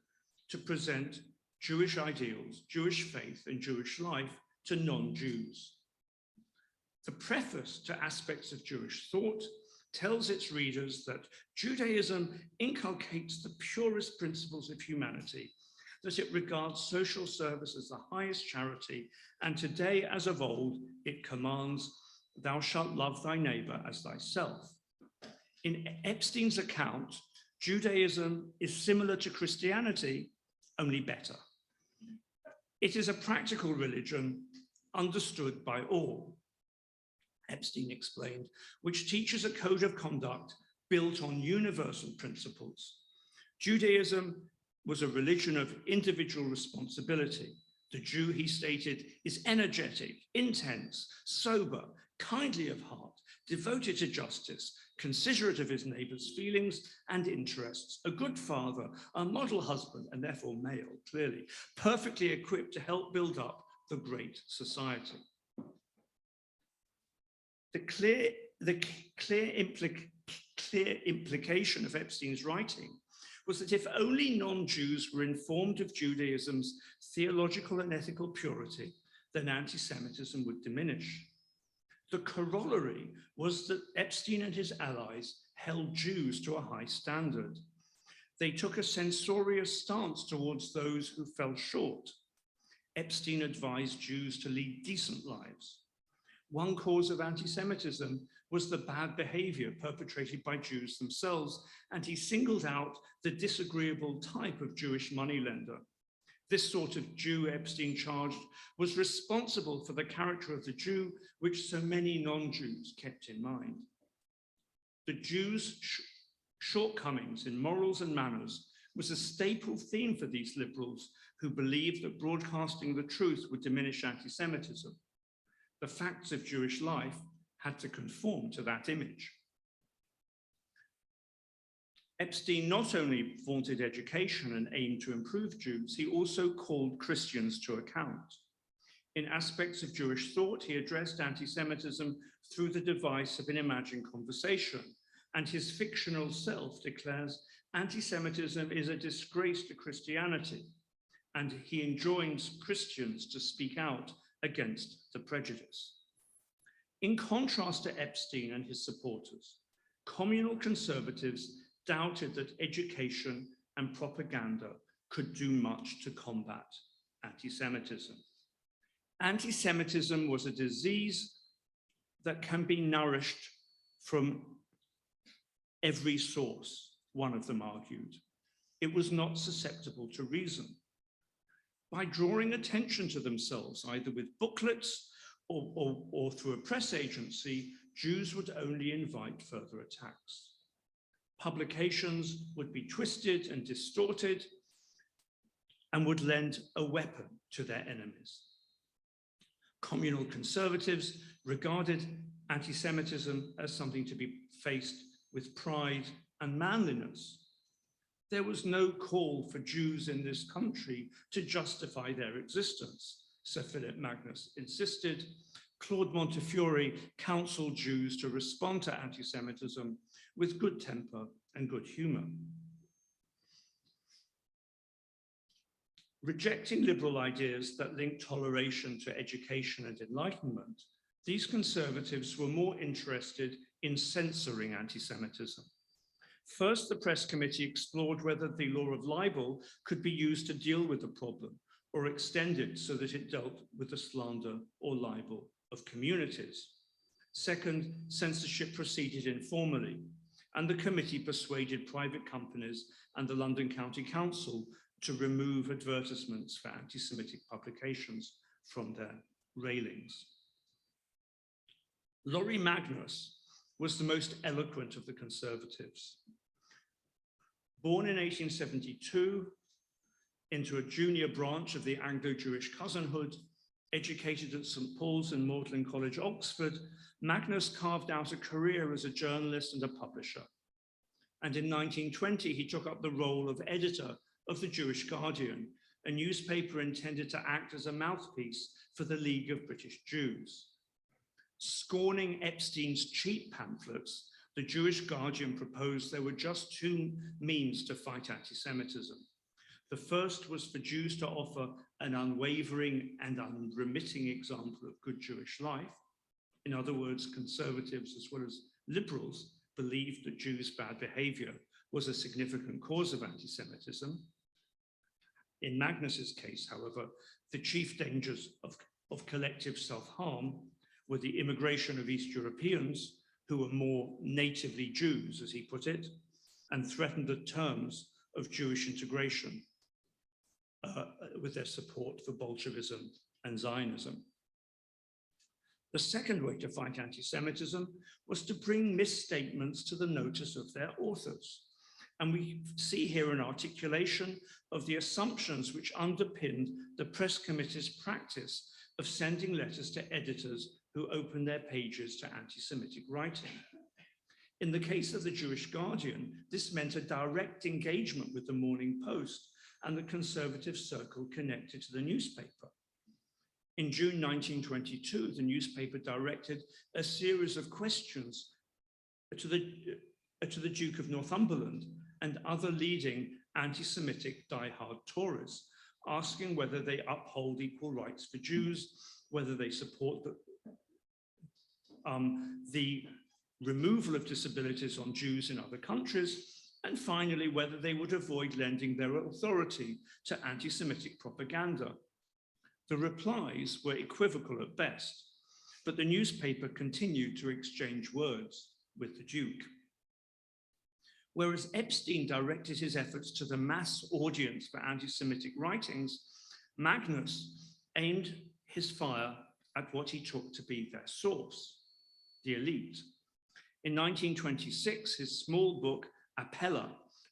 to present Jewish ideals, Jewish faith, and Jewish life to non-Jews. The preface to Aspects of Jewish Thought tells its readers that Judaism inculcates the purest principles of humanity, that it regards social service as the highest charity, and today, as of old, it commands, "Thou shalt love thy neighbor as thyself." In Epstein's account, Judaism is similar to Christianity, only better. It is a practical religion understood by all, Epstein explained, which teaches a code of conduct built on universal principles. Judaism was a religion of individual responsibility. The Jew, he stated, is energetic, intense, sober, kindly of heart, devoted to justice, considerate of his neighbor's feelings and interests, a good father, a model husband, and therefore male, clearly, perfectly equipped to help build up the great society. The clear implication of Epstein's writing was that if only non-Jews were informed of Judaism's theological and ethical purity, then anti-Semitism would diminish. The corollary was that Epstein and his allies held Jews to a high standard. They took a censorious stance towards those who fell short. Epstein advised Jews to lead decent lives. One cause of anti-Semitism was the bad behavior perpetrated by Jews themselves, and he singled out the disagreeable type of Jewish moneylender. This sort of Jew, Epstein charged, was responsible for the character of the Jew, which so many non-Jews kept in mind. The Jews' shortcomings in morals and manners was a staple theme for these liberals who believed that broadcasting the truth would diminish anti-Semitism. The facts of Jewish life had to conform to that image. Epstein not only vaunted education and aimed to improve Jews, he also called Christians to account. In Aspects of Jewish Thought, he addressed anti-Semitism through the device of an imagined conversation, and his fictional self declares anti-Semitism is a disgrace to Christianity, and he enjoins Christians to speak out against the prejudice. In contrast to Epstein and his supporters, communal conservatives doubted that education and propaganda could do much to combat anti-Semitism. Anti-Semitism was a disease that can be nourished from every source, one of them argued. It was not susceptible to reason. By drawing attention to themselves, either with booklets or through a press agency, Jews would only invite further attacks. Publications would be twisted and distorted and would lend a weapon to their enemies. Communal conservatives regarded anti-Semitism as something to be faced with pride and manliness. There was no call for Jews in this country to justify their existence, Sir Philip Magnus insisted. Claude Montefiore counseled Jews to respond to anti-Semitism with good temper and good humor. Rejecting liberal ideas that link toleration to education and enlightenment, these conservatives were more interested in censoring anti-Semitism. First, the press committee explored whether the law of libel could be used to deal with the problem or extended so that it dealt with the slander or libel of communities. Second, censorship proceeded informally, and the committee persuaded private companies and the London County Council to remove advertisements for anti-Semitic publications from their railings. Laurie Magnus was the most eloquent of the conservatives. Born in 1872 into a junior branch of the Anglo-Jewish cousinhood, educated at St. Paul's and Magdalen College, Oxford, Magnus carved out a career as a journalist and a publisher. And in 1920, he took up the role of editor of the Jewish Guardian, a newspaper intended to act as a mouthpiece for the League of British Jews. Scorning Epstein's cheap pamphlets, the Jewish Guardian proposed there were just two means to fight anti-Semitism. The first was for Jews to offer an unwavering and unremitting example of good Jewish life. In other words, conservatives as well as liberals believed that Jews' bad behavior was a significant cause of anti-Semitism. In Magnus's case, however, the chief dangers of collective self-harm were the immigration of East Europeans who were more natively Jews, as he put it, and threatened the terms of Jewish integration with their support for Bolshevism and Zionism. The second way to fight anti-Semitism was to bring misstatements to the notice of their authors. And we see here an articulation of the assumptions which underpinned the press committee's practice of sending letters to editors who opened their pages to anti-Semitic writing. In the case of the Jewish Guardian, this meant a direct engagement with the Morning Post and the conservative circle connected to the newspaper. In June 1922, the newspaper directed a series of questions to the Duke of Northumberland and other leading anti-Semitic die-hard Tories, asking whether they uphold equal rights for Jews, whether they support the removal of disabilities on Jews in other countries, and finally, whether they would avoid lending their authority to anti-Semitic propaganda. The replies were equivocal at best, but the newspaper continued to exchange words with the Duke. Whereas Epstein directed his efforts to the mass audience for anti-Semitic writings, Magnus aimed his fire at what he took to be their source, the elite. In 1926, his small book, Appella,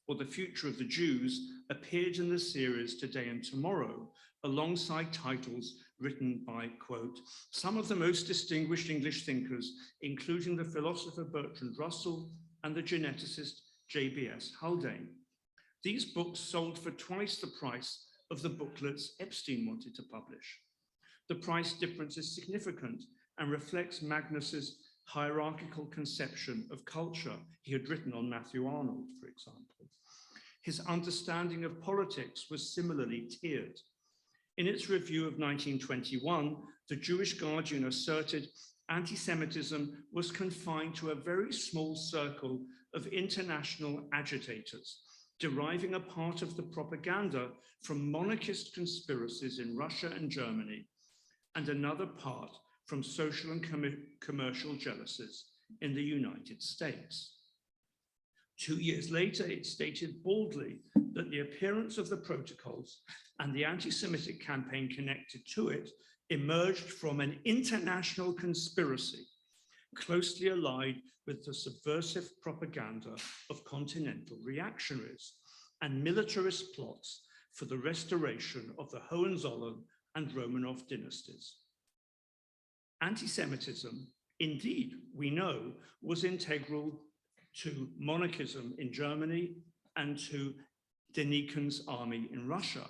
or The Future of the Jews, appeared in the series Today and Tomorrow, alongside titles written by, quote, some of the most distinguished English thinkers, including the philosopher Bertrand Russell and the geneticist J.B.S. Haldane. These books sold for twice the price of the booklets Epstein wanted to publish. The price difference is significant and reflects Magnus's hierarchical conception of culture he had written on Matthew Arnold, for example. His understanding of politics was similarly tiered. In its review of 1921, the Jewish Guardian asserted anti-Semitism was confined to a very small circle of international agitators, deriving a part of the propaganda from monarchist conspiracies in Russia and Germany, and another part from social and commercial jealousies in the United States. 2 years later, it stated boldly that the appearance of the protocols and the anti-Semitic campaign connected to it emerged from an international conspiracy closely allied with the subversive propaganda of continental reactionaries and militarist plots for the restoration of the Hohenzollern and Romanov dynasties. Anti-Semitism, indeed, we know, was integral to monarchism in Germany and to Denikin's army in Russia.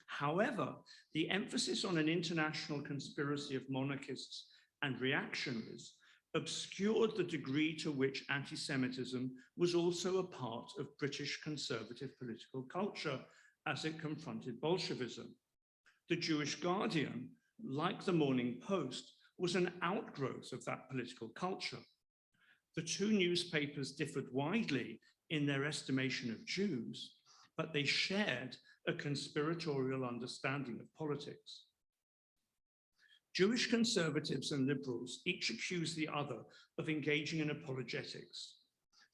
However, the emphasis on an international conspiracy of monarchists and reactionaries obscured the degree to which anti-Semitism was also a part of British conservative political culture as it confronted Bolshevism. The Jewish Guardian, like the Morning Post, was an outgrowth of that political culture. The two newspapers differed widely in their estimation of Jews, but they shared a conspiratorial understanding of politics. Jewish conservatives and liberals each accused the other of engaging in apologetics.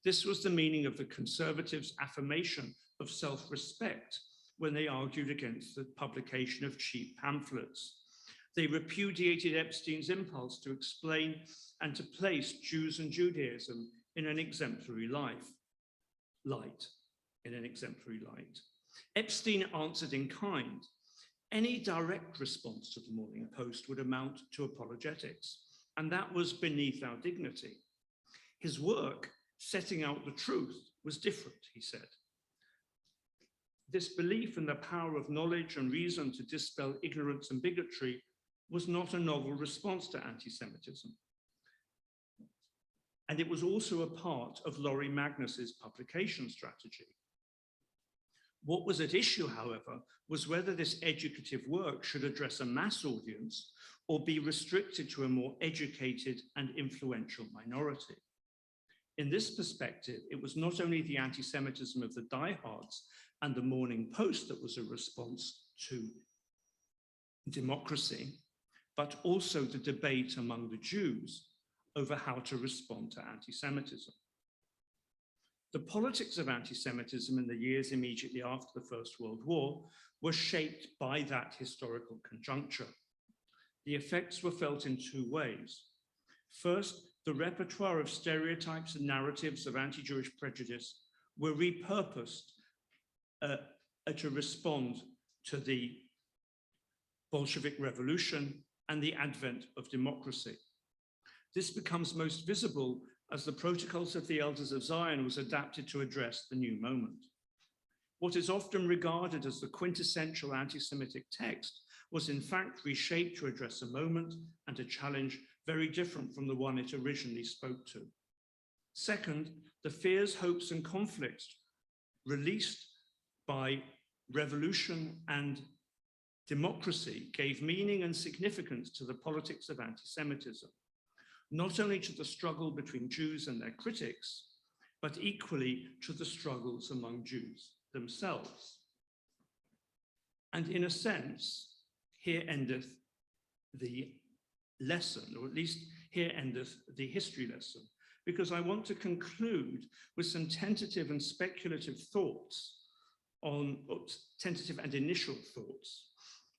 This was the meaning of the conservatives' affirmation of self-respect when they argued against the publication of cheap pamphlets. They repudiated Epstein's impulse to explain and to place Jews and Judaism in an exemplary light. Epstein answered in kind. Any direct response to the Morning Post would amount to apologetics, and that was beneath our dignity. His work, setting out the truth, was different, he said. This belief in the power of knowledge and reason to dispel ignorance and bigotry was not a novel response to anti-Semitism. And it was also a part of Laurie Magnus's publication strategy. What was at issue, however, was whether this educative work should address a mass audience or be restricted to a more educated and influential minority. In this perspective, it was not only the anti-Semitism of the diehards and the Morning Post that was a response to democracy, but also the debate among the Jews over how to respond to anti-Semitism. The politics of anti-Semitism in the years immediately after the First World War were shaped by that historical conjuncture. The effects were felt in two ways. First, the repertoire of stereotypes and narratives of anti-Jewish prejudice were repurposed to respond to the Bolshevik Revolution and the advent of democracy. This becomes most visible as the Protocols of the Elders of Zion was adapted to address the new moment. What is often regarded as the quintessential anti-Semitic text was in fact reshaped to address a moment and a challenge very different from the one it originally spoke to. Second, the fears, hopes, and conflicts released by revolution and democracy gave meaning and significance to the politics of anti-Semitism, not only to the struggle between Jews and their critics, but equally to the struggles among Jews themselves. And in a sense, here endeth the lesson, or at least here endeth the history lesson, because I want to conclude with some tentative and speculative thoughts on, tentative and initial thoughts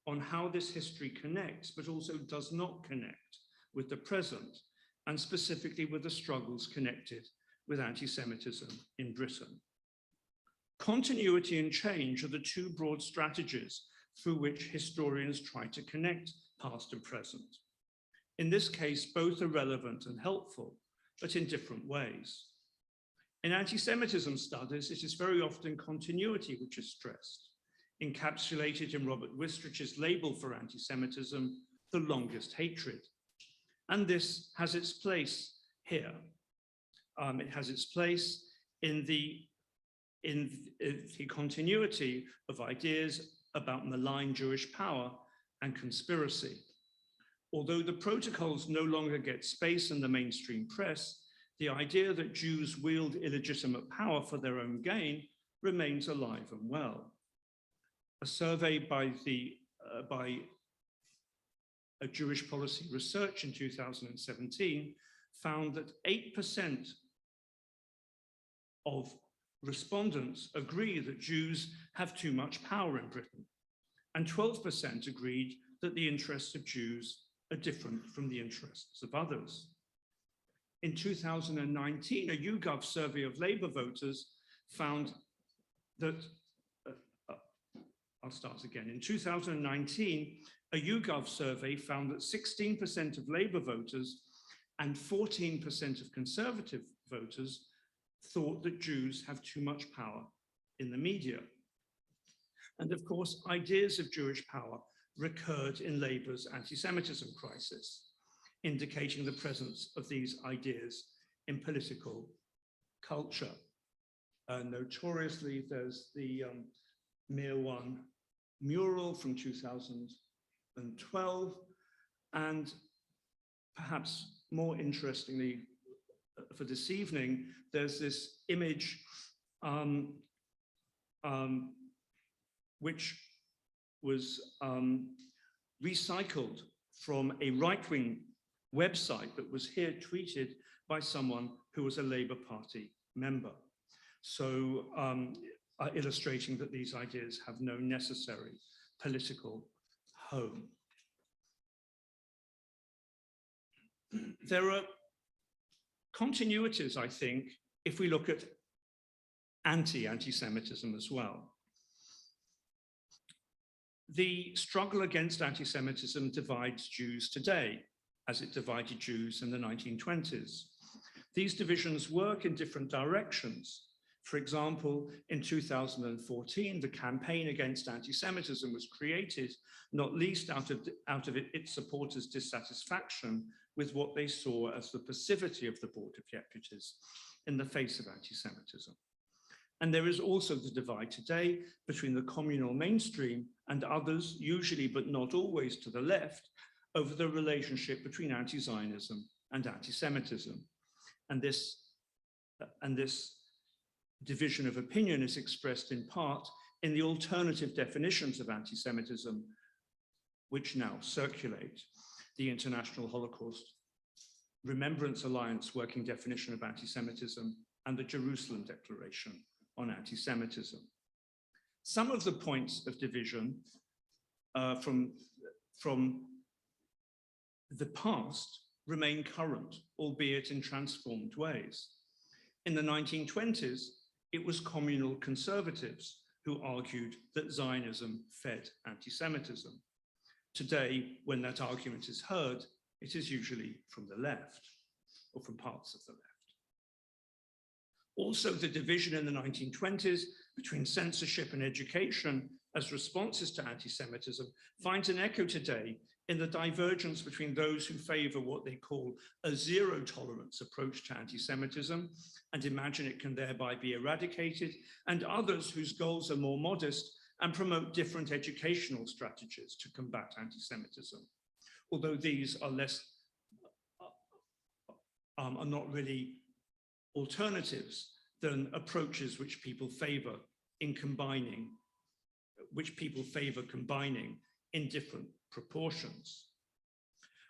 on how this history connects, but also does not connect with the present, and specifically with the struggles connected with anti-Semitism in Britain. Continuity and change are the two broad strategies through which historians try to connect past and present. In this case, both are relevant and helpful, but in different ways. In anti-Semitism studies, it is very often continuity which is stressed, encapsulated in Robert Wistrich's label for anti-Semitism, the longest hatred. And this has its place here. It has its place in the continuity of ideas about malign Jewish power and conspiracy. Although the protocols no longer get space in the mainstream press, the idea that Jews wield illegitimate power for their own gain remains alive and well. A survey by a Jewish policy research in 2017 found that 8% of respondents agree that Jews have too much power in Britain, and 12% agreed that the interests of Jews are different from the interests of others. In 2019, a YouGov survey of Labour voters found that, I'll start again. In 2019, a YouGov survey found that 16% of Labour voters and 14% of Conservative voters thought that Jews have too much power in the media. And of course, ideas of Jewish power recurred in Labour's anti-Semitism crisis. indicating the presence of these ideas in political culture. Notoriously, there's the Mir One mural from 2012, and perhaps more interestingly for this evening, there's this image which was recycled from a right-wing website that was here tweeted by someone who was a Labour Party member. So illustrating that these ideas have no necessary political home. There are continuities, I think, if we look at anti-Semitism as well. The struggle against anti-Semitism divides Jews today, as it divided Jews in the 1920s. These divisions work in different directions. For example, in 2014, the campaign against anti-Semitism was created, not least out of its supporters' dissatisfaction with what they saw as the passivity of the Board of Deputies in the face of anti-Semitism. And there is also the divide today between the communal mainstream and others, usually but not always to the left, over the relationship between anti-Zionism and anti-Semitism. And this division of opinion is expressed in part in the alternative definitions of anti-Semitism, which now circulate. The International Holocaust Remembrance Alliance working definition of anti-Semitism and the Jerusalem Declaration on anti-Semitism. Some of the points of division from the past remain current, albeit in transformed ways. In the 1920s, it was communal conservatives who argued that Zionism fed anti-Semitism. Today, when that argument is heard, it is usually from the left or from parts of the left. Also, the division in the 1920s between censorship and education as responses to anti-Semitism finds an echo today in the divergence between those who favor what they call a zero tolerance approach to anti-Semitism and imagine it can thereby be eradicated, and others whose goals are more modest and promote different educational strategies to combat anti-Semitism. Although these are are not really alternatives than approaches which people favor in combining, in different proportions.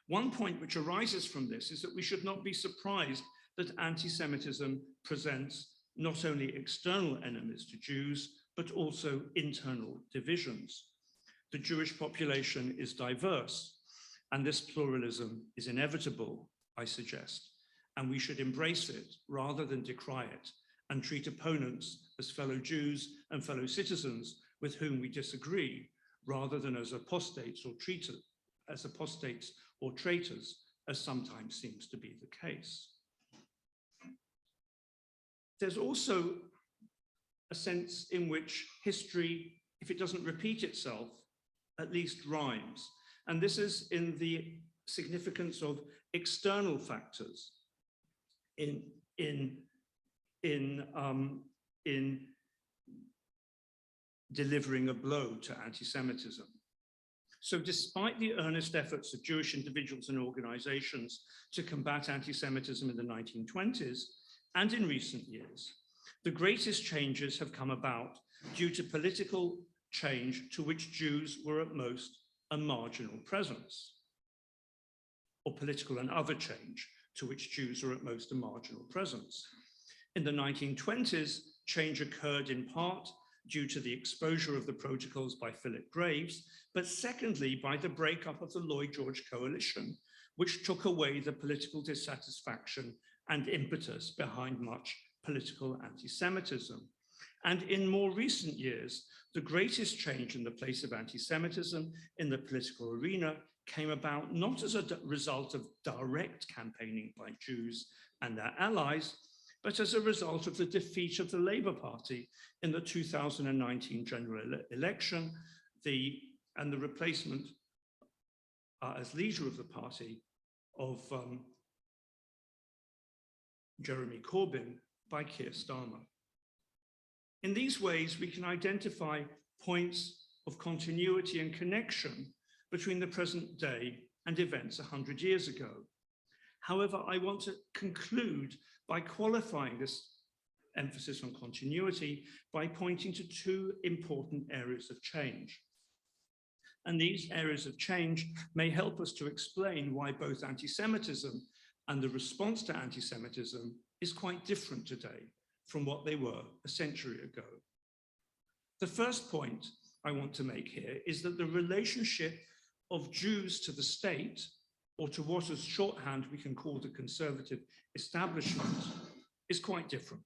One point which arises from this is that we should not be surprised that anti-Semitism presents not only external enemies to Jews, but also internal divisions. The Jewish population is diverse, and this pluralism is inevitable, I suggest, and we should embrace it rather than decry it and treat opponents as fellow Jews and fellow citizens with whom we disagree, rather than as apostates or traitors, as sometimes seems to be the case. There's also a sense in which history, if it doesn't repeat itself, at least rhymes. And this is in the significance of external factors in delivering a blow to anti-Semitism. So despite the earnest efforts of Jewish individuals and organizations to combat anti-Semitism in the 1920s and in recent years, the greatest changes have come about due to political change to which Jews were at most a marginal presence, or political and other change to which Jews are at most a marginal presence. In the 1920s, change occurred in part due to the exposure of the protocols by Philip Graves, but secondly, by the breakup of the Lloyd George coalition, which took away the political dissatisfaction and impetus behind much political anti-Semitism. And in more recent years, the greatest change in the place of anti-Semitism in the political arena came about not as a result of direct campaigning by Jews and their allies, but as a result of the defeat of the Labour Party in the 2019 general election, and the replacement as leader of the party of Jeremy Corbyn by Keir Starmer. In these ways, we can identify points of continuity and connection between the present day and events 100 years ago. However, I want to conclude by qualifying this emphasis on continuity by pointing to two important areas of change. And these areas of change may help us to explain why both anti-Semitism and the response to anti-Semitism is quite different today from what they were a century ago. The first point I want to make here is that the relationship of Jews to the state, or to what as shorthand we can call the conservative establishment, is quite different.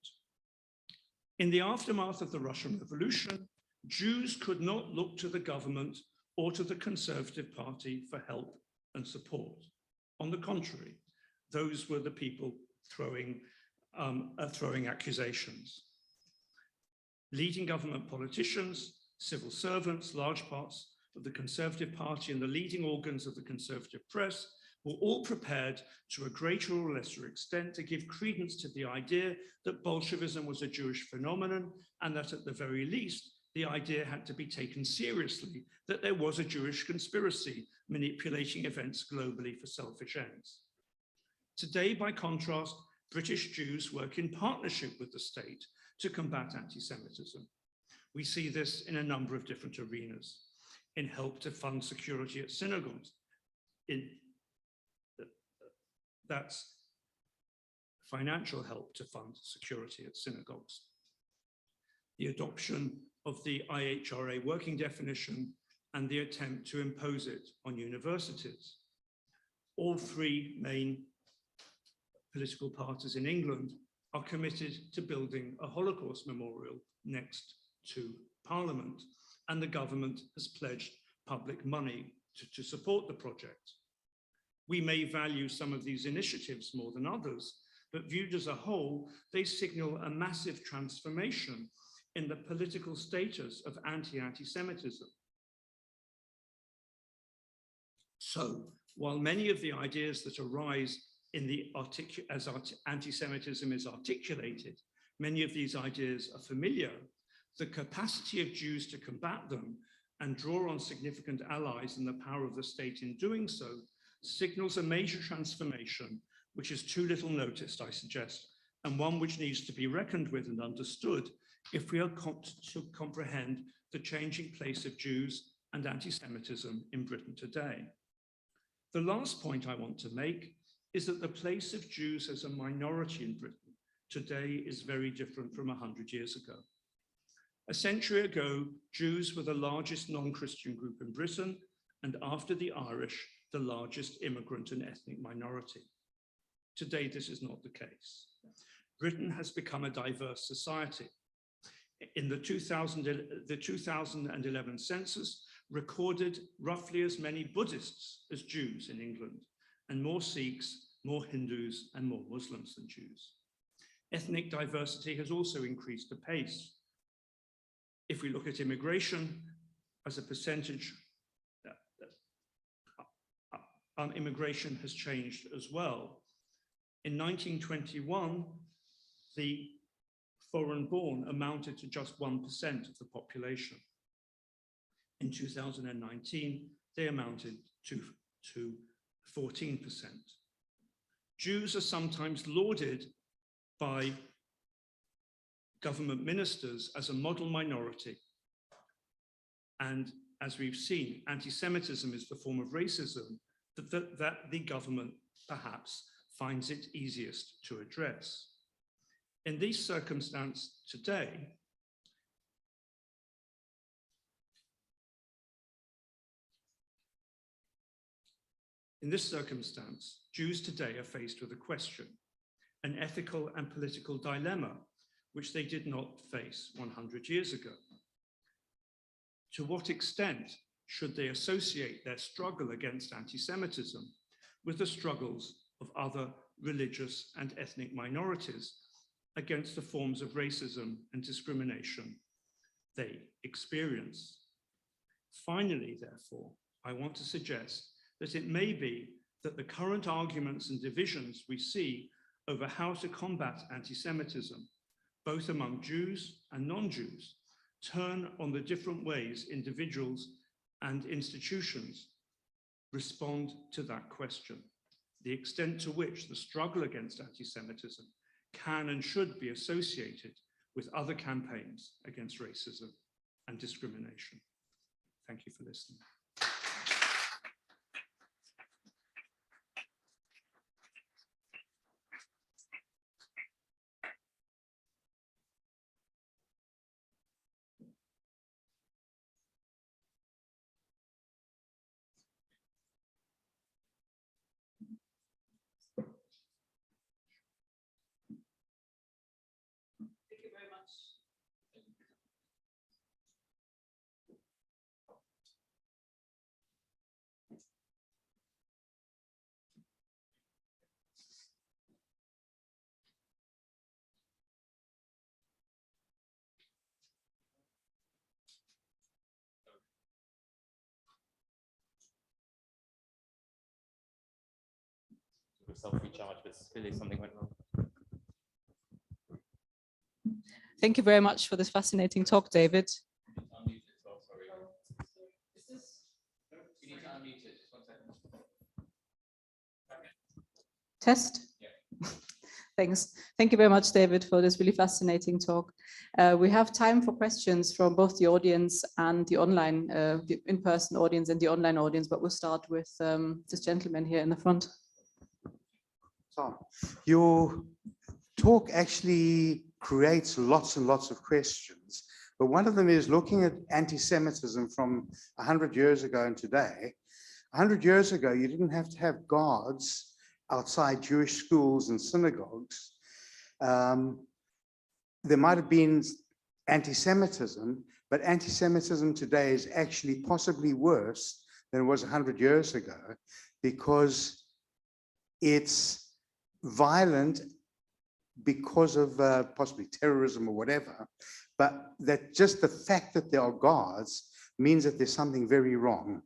In the aftermath of the Russian Revolution, Jews could not look to the government or to the Conservative Party for help and support. On the contrary, those were the people throwing accusations. Leading government politicians, civil servants, large parts of the Conservative Party and the leading organs of the conservative press were all prepared to a greater or lesser extent to give credence to the idea that Bolshevism was a Jewish phenomenon and that at the very least, the idea had to be taken seriously, that there was a Jewish conspiracy manipulating events globally for selfish ends. Today, by contrast, British Jews work in partnership with the state to combat anti-Semitism. We see this in a number of different arenas, in help to fund security at synagogues. That's financial help to fund security at synagogues. The adoption of the IHRA working definition and the attempt to impose it on universities. All three main political parties in England are committed to building a Holocaust memorial next to Parliament, and the government has pledged public money to support the project. We may value some of these initiatives more than others, but viewed as a whole, they signal a massive transformation in the political status of anti-Semitism. So, while many of the ideas that arise in the as anti-Semitism is articulated, many of these ideas are familiar, the capacity of Jews to combat them and draw on significant allies in the power of the state in doing so signals a major transformation, which is too little noticed, I suggest, and one which needs to be reckoned with and understood if we are to comprehend the changing place of Jews and anti-Semitism in Britain today. The last point I want to make is that the place of Jews as a minority in Britain today is very different from 100 years ago. A century ago, Jews were the largest non-Christian group in Britain, and after the Irish, the largest immigrant and ethnic minority. Today, this is not the case. Britain has become a diverse society. In the 2011 census recorded roughly as many Buddhists as Jews in England, and more Sikhs, more Hindus, and more Muslims than Jews. Ethnic diversity has also increased apace. If we look at immigration as a percentage, immigration has changed as well. In 1921, the foreign-born amounted to just 1% of the population. In 2019, they amounted to 14%. Jews are sometimes lauded by government ministers as a model minority. And as we've seen, anti-Semitism is the form of racism that the government perhaps finds it easiest to address. In this circumstance today, Jews today are faced with a question, an ethical and political dilemma, which they did not face 100 years ago. To what extent should they associate their struggle against anti-Semitism with the struggles of other religious and ethnic minorities against the forms of racism and discrimination they experience? Finally, therefore, I want to suggest that it may be that the current arguments and divisions we see over how to combat anti-Semitism, both among Jews and non-Jews, turn on the different ways individuals and institutions respond to that question, the extent to which the struggle against anti-Semitism can and should be associated with other campaigns against racism and discrimination. Thank you for listening. Self-recharge, but clearly something went wrong. Thank you very much for this fascinating talk, David. Test? Yeah. Thanks. Thank you very much, David, for this really fascinating talk. We have time for questions from both the audience and the online, the in-person audience and the online audience, but we'll start with this gentleman here in the front. Tom, your talk actually creates lots and lots of questions, but one of them is looking at anti-Semitism from 100 years ago and today. 100 years ago, you didn't have to have guards outside Jewish schools and synagogues. There might have been anti-Semitism, but anti-Semitism today is actually possibly worse than it was 100 years ago, because it's violent because of possibly terrorism or whatever, but that just the fact that there are guards means that there's something very wrong.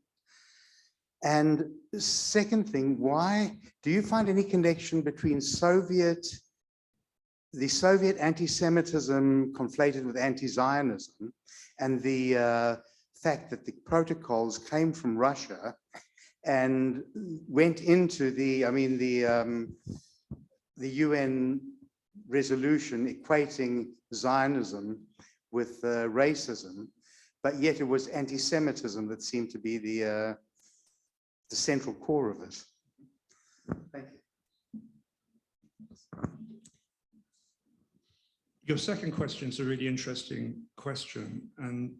And the second thing, why do you find any connection between the Soviet anti-Semitism conflated with anti-Zionism and the fact that the protocols came from Russia and went into the UN resolution equating Zionism with racism, but yet it was anti-Semitism that seemed to be the central core of it. Thank you. Your second question is a really interesting question, and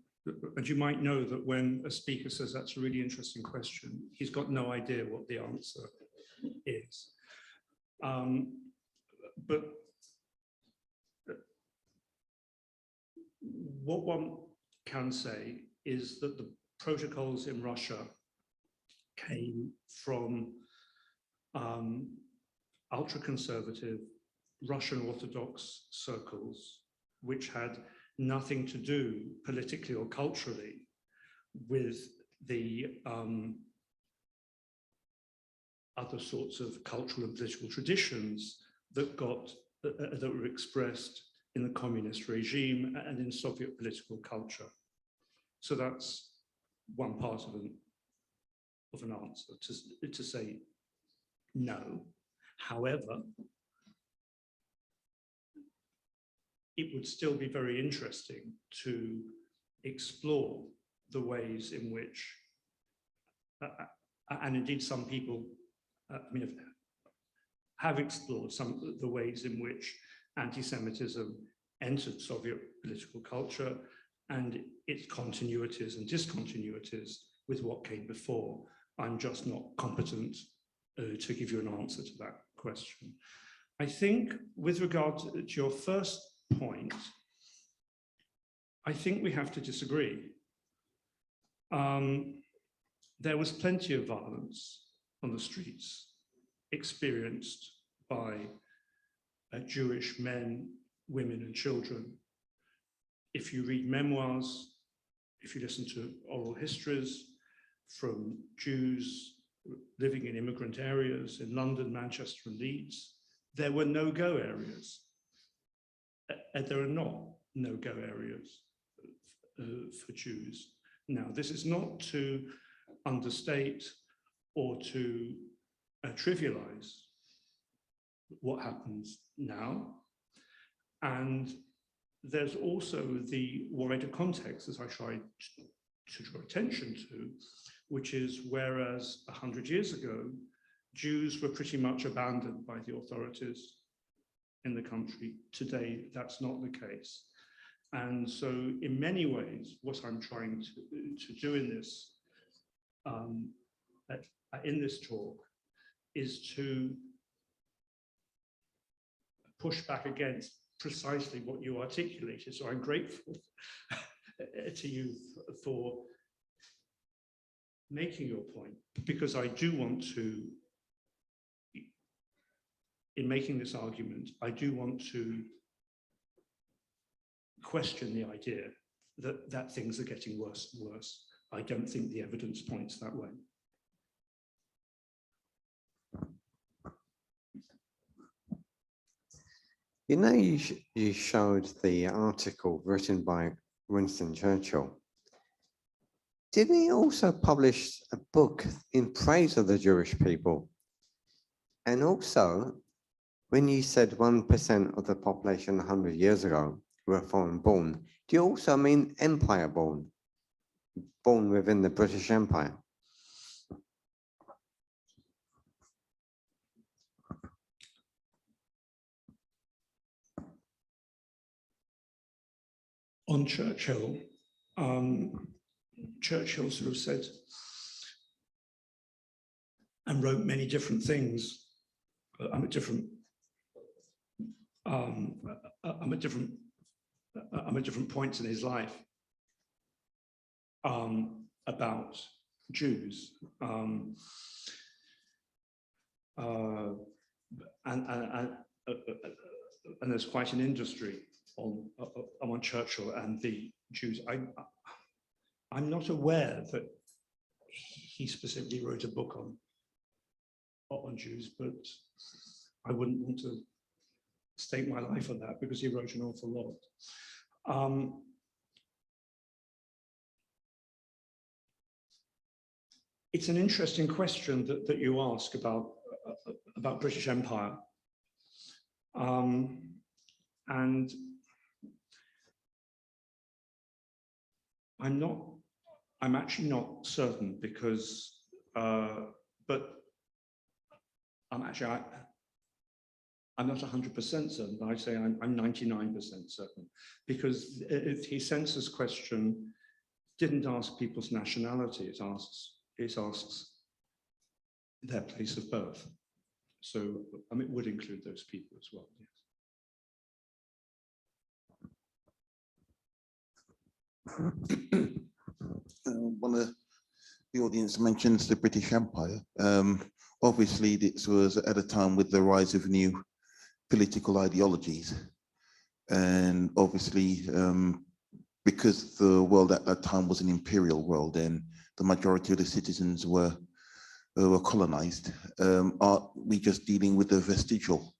you might know that when a speaker says that's a really interesting question, he's got no idea what the answer is. But what one can say is that the protocols in Russia came from ultra-conservative Russian Orthodox circles, which had nothing to do politically or culturally with the other sorts of cultural and political traditions that were expressed in the communist regime and in Soviet political culture. So that's one part of an answer, to say no. However, it would still be very interesting to explore the ways in which, and indeed some people have explored some of the ways in which anti-Semitism entered Soviet political culture and its continuities and discontinuities with what came before. I'm just not competent to give you an answer to that question. I think with regard to your first point, I think we have to disagree. There was plenty of violence on the streets experienced by Jewish men, women, and children. If you read memoirs, if you listen to oral histories from Jews living in immigrant areas in London, Manchester, and Leeds, there were no-go areas. And there are not no-go areas for Jews. Now, this is not to understate or to trivialize what happens now. And there's also the wider context, as I tried to draw attention to, which is whereas 100 years ago, Jews were pretty much abandoned by the authorities in the country. Today, that's not the case. And so in many ways, what I'm trying to do in this talk is to push back against precisely what you articulated. So I'm grateful to you for making your point, because I do want to, in making this argument, I do want to question the idea that things are getting worse and worse. I don't think the evidence points that way. You know, you showed the article written by Winston Churchill. Didn't he also publish a book in praise of the Jewish people? And also, when you said 1% of the population 100 years ago were foreign born, do you also mean empire born? Born within the British Empire? On Churchill, Churchill sort of said and wrote many different things. I'm at different points in his life about Jews, and there's quite an industry on Churchill and the Jews. I'm not aware that he specifically wrote a book on Jews, but I wouldn't want to stake my life on that because he wrote an awful lot. It's an interesting question that you ask about British Empire. And I'm actually not certain because, but I'm not 100% certain. I say I'm 99% certain, because if the census question didn't ask people's nationality, it asks their place of birth. So it would include those people as well. Yes. One of the audience mentions the British Empire. Obviously, this was at a time with the rise of new political ideologies. And obviously, because the world at that time was an imperial world and the majority of the citizens were colonized, are we just dealing with the vestigial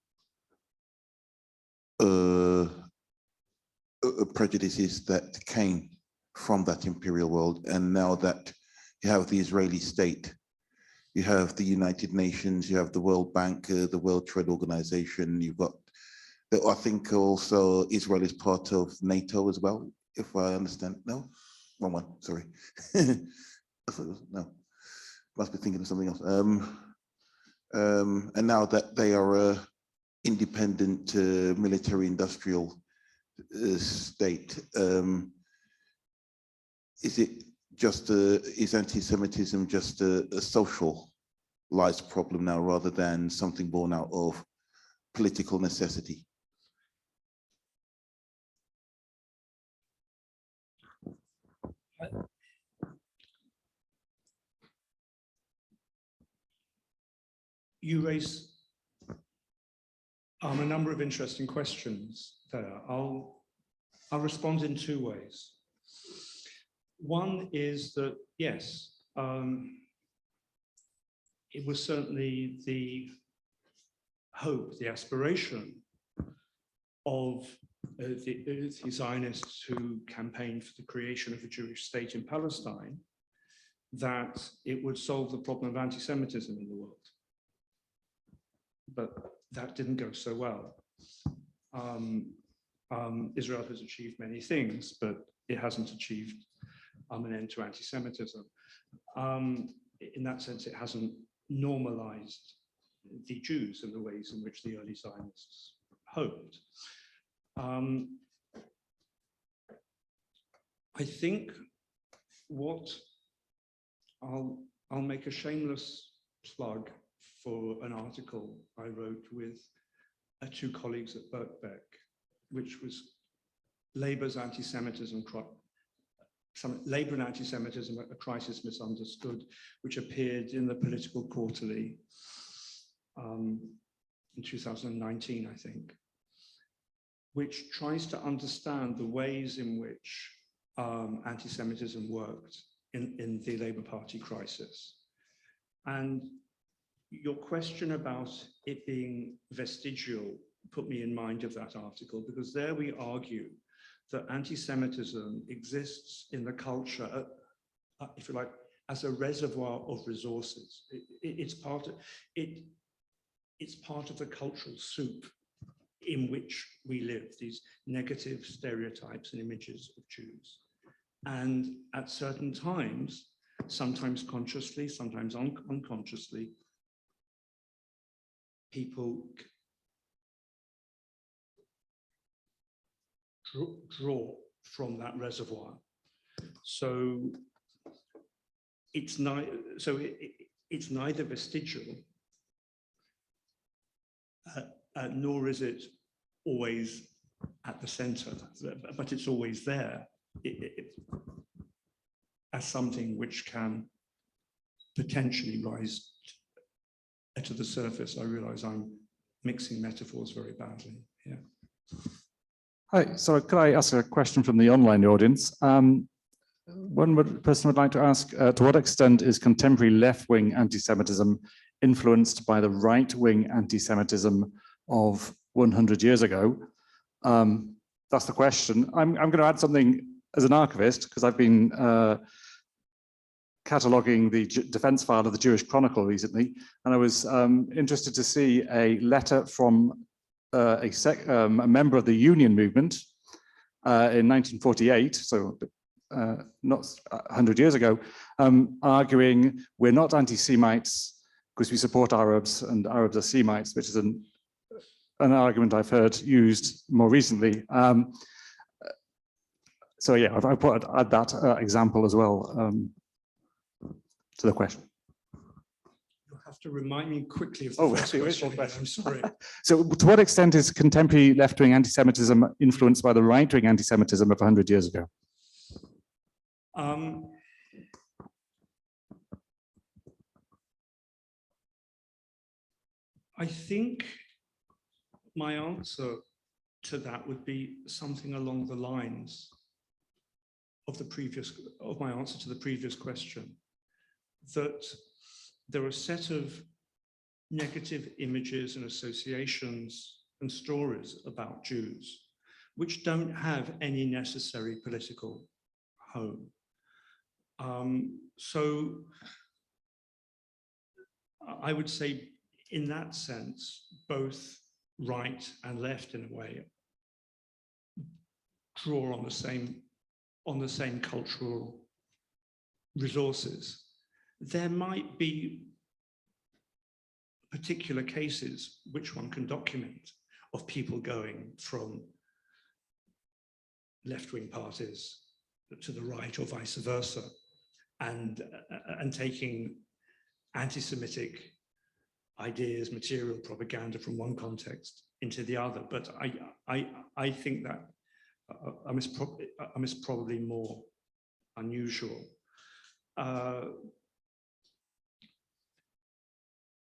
prejudices that came from that imperial world? And now that you have the Israeli state, you have the United Nations, you have the World Bank, the World Trade Organization, you've got, I think also Israel is part of NATO as well, if I understand. No, wrong one, sorry. I thought it was, no, must be thinking of something else. And now that they are an independent military industrial state, is anti-Semitism just a socialized problem now rather than something born out of political necessity? You raise a number of interesting questions there. I'll respond in two ways. One is that, yes, it was certainly the hope, the aspiration of the Zionists who campaigned for the creation of a Jewish state in Palestine, that it would solve the problem of anti-Semitism in the world. But that didn't go so well. Israel has achieved many things, but it hasn't achieved an end to anti-Semitism. In that sense, it hasn't normalized the Jews in the ways in which the early Zionists hoped. I think what I'll make a shameless plug for an article I wrote with two colleagues at Birkbeck, which was Labour's anti-Semitism, Labour and Anti-Semitism, a crisis misunderstood, which appeared in the Political Quarterly in 2019, I think, which tries to understand the ways in which anti-Semitism worked in the Labour Party crisis. And your question about it being vestigial put me in mind of that article, because there we argue that anti-Semitism exists in the culture, if you like, as a reservoir of resources. It's part of the cultural soup in which we live, these negative stereotypes and images of Jews. And at certain times, sometimes consciously, sometimes unconsciously, people draw from that reservoir. So it's neither vestigial, nor is it always at the center, but it's always there as something which can potentially rise to the surface. I realize I'm mixing metaphors very badly. Yeah. Hi, so could I ask a question from the online audience? Person would like to ask, to what extent is contemporary left-wing anti-Semitism influenced by the right-wing anti-Semitism of 100 years ago? That's the question. I'm going to add something as an archivist, because I've been cataloguing the defense file of the Jewish Chronicle recently, and I was interested to see a letter from a member of the Union movement in 1948, so not 100 years ago, arguing we're not anti-Semites because we support Arabs and Arabs are Semites, which is an argument I've heard used more recently. So yeah, I'd add that example as well to the question. You'll have to remind me quickly of the first question. I'm sorry. So to what extent is contemporary left-wing anti-Semitism influenced by the right-wing anti-Semitism of 100 years ago? I think my answer to that would be something along the lines of my answer to the previous question, that there are a set of negative images and associations and stories about Jews which don't have any necessary political home. So I would say, in that sense, both right and left, in a way, draw on the same cultural resources. There might be particular cases which one can document of people going from left-wing parties to the right or vice versa, and taking anti-Semitic ideas, material, propaganda from one context into the other. But I think that is probably more unusual.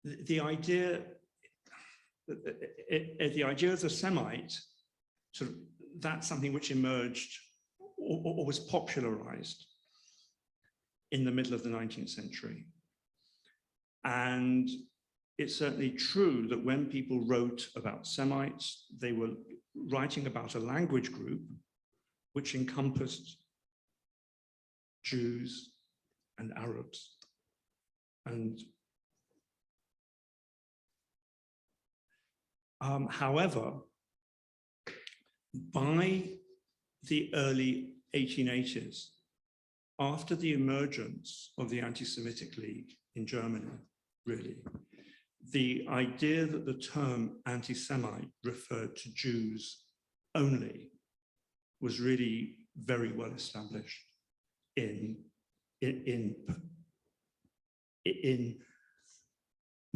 The idea of the Semite, sort of, that's something which emerged or was popularized in the middle of the 19th century. And it's certainly true that when people wrote about Semites, they were writing about a language group which encompassed Jews and Arabs. And however, by the early 1880s, after the emergence of the Anti-Semitic League in Germany, really, the idea that the term anti-Semite referred to Jews only was really very well established in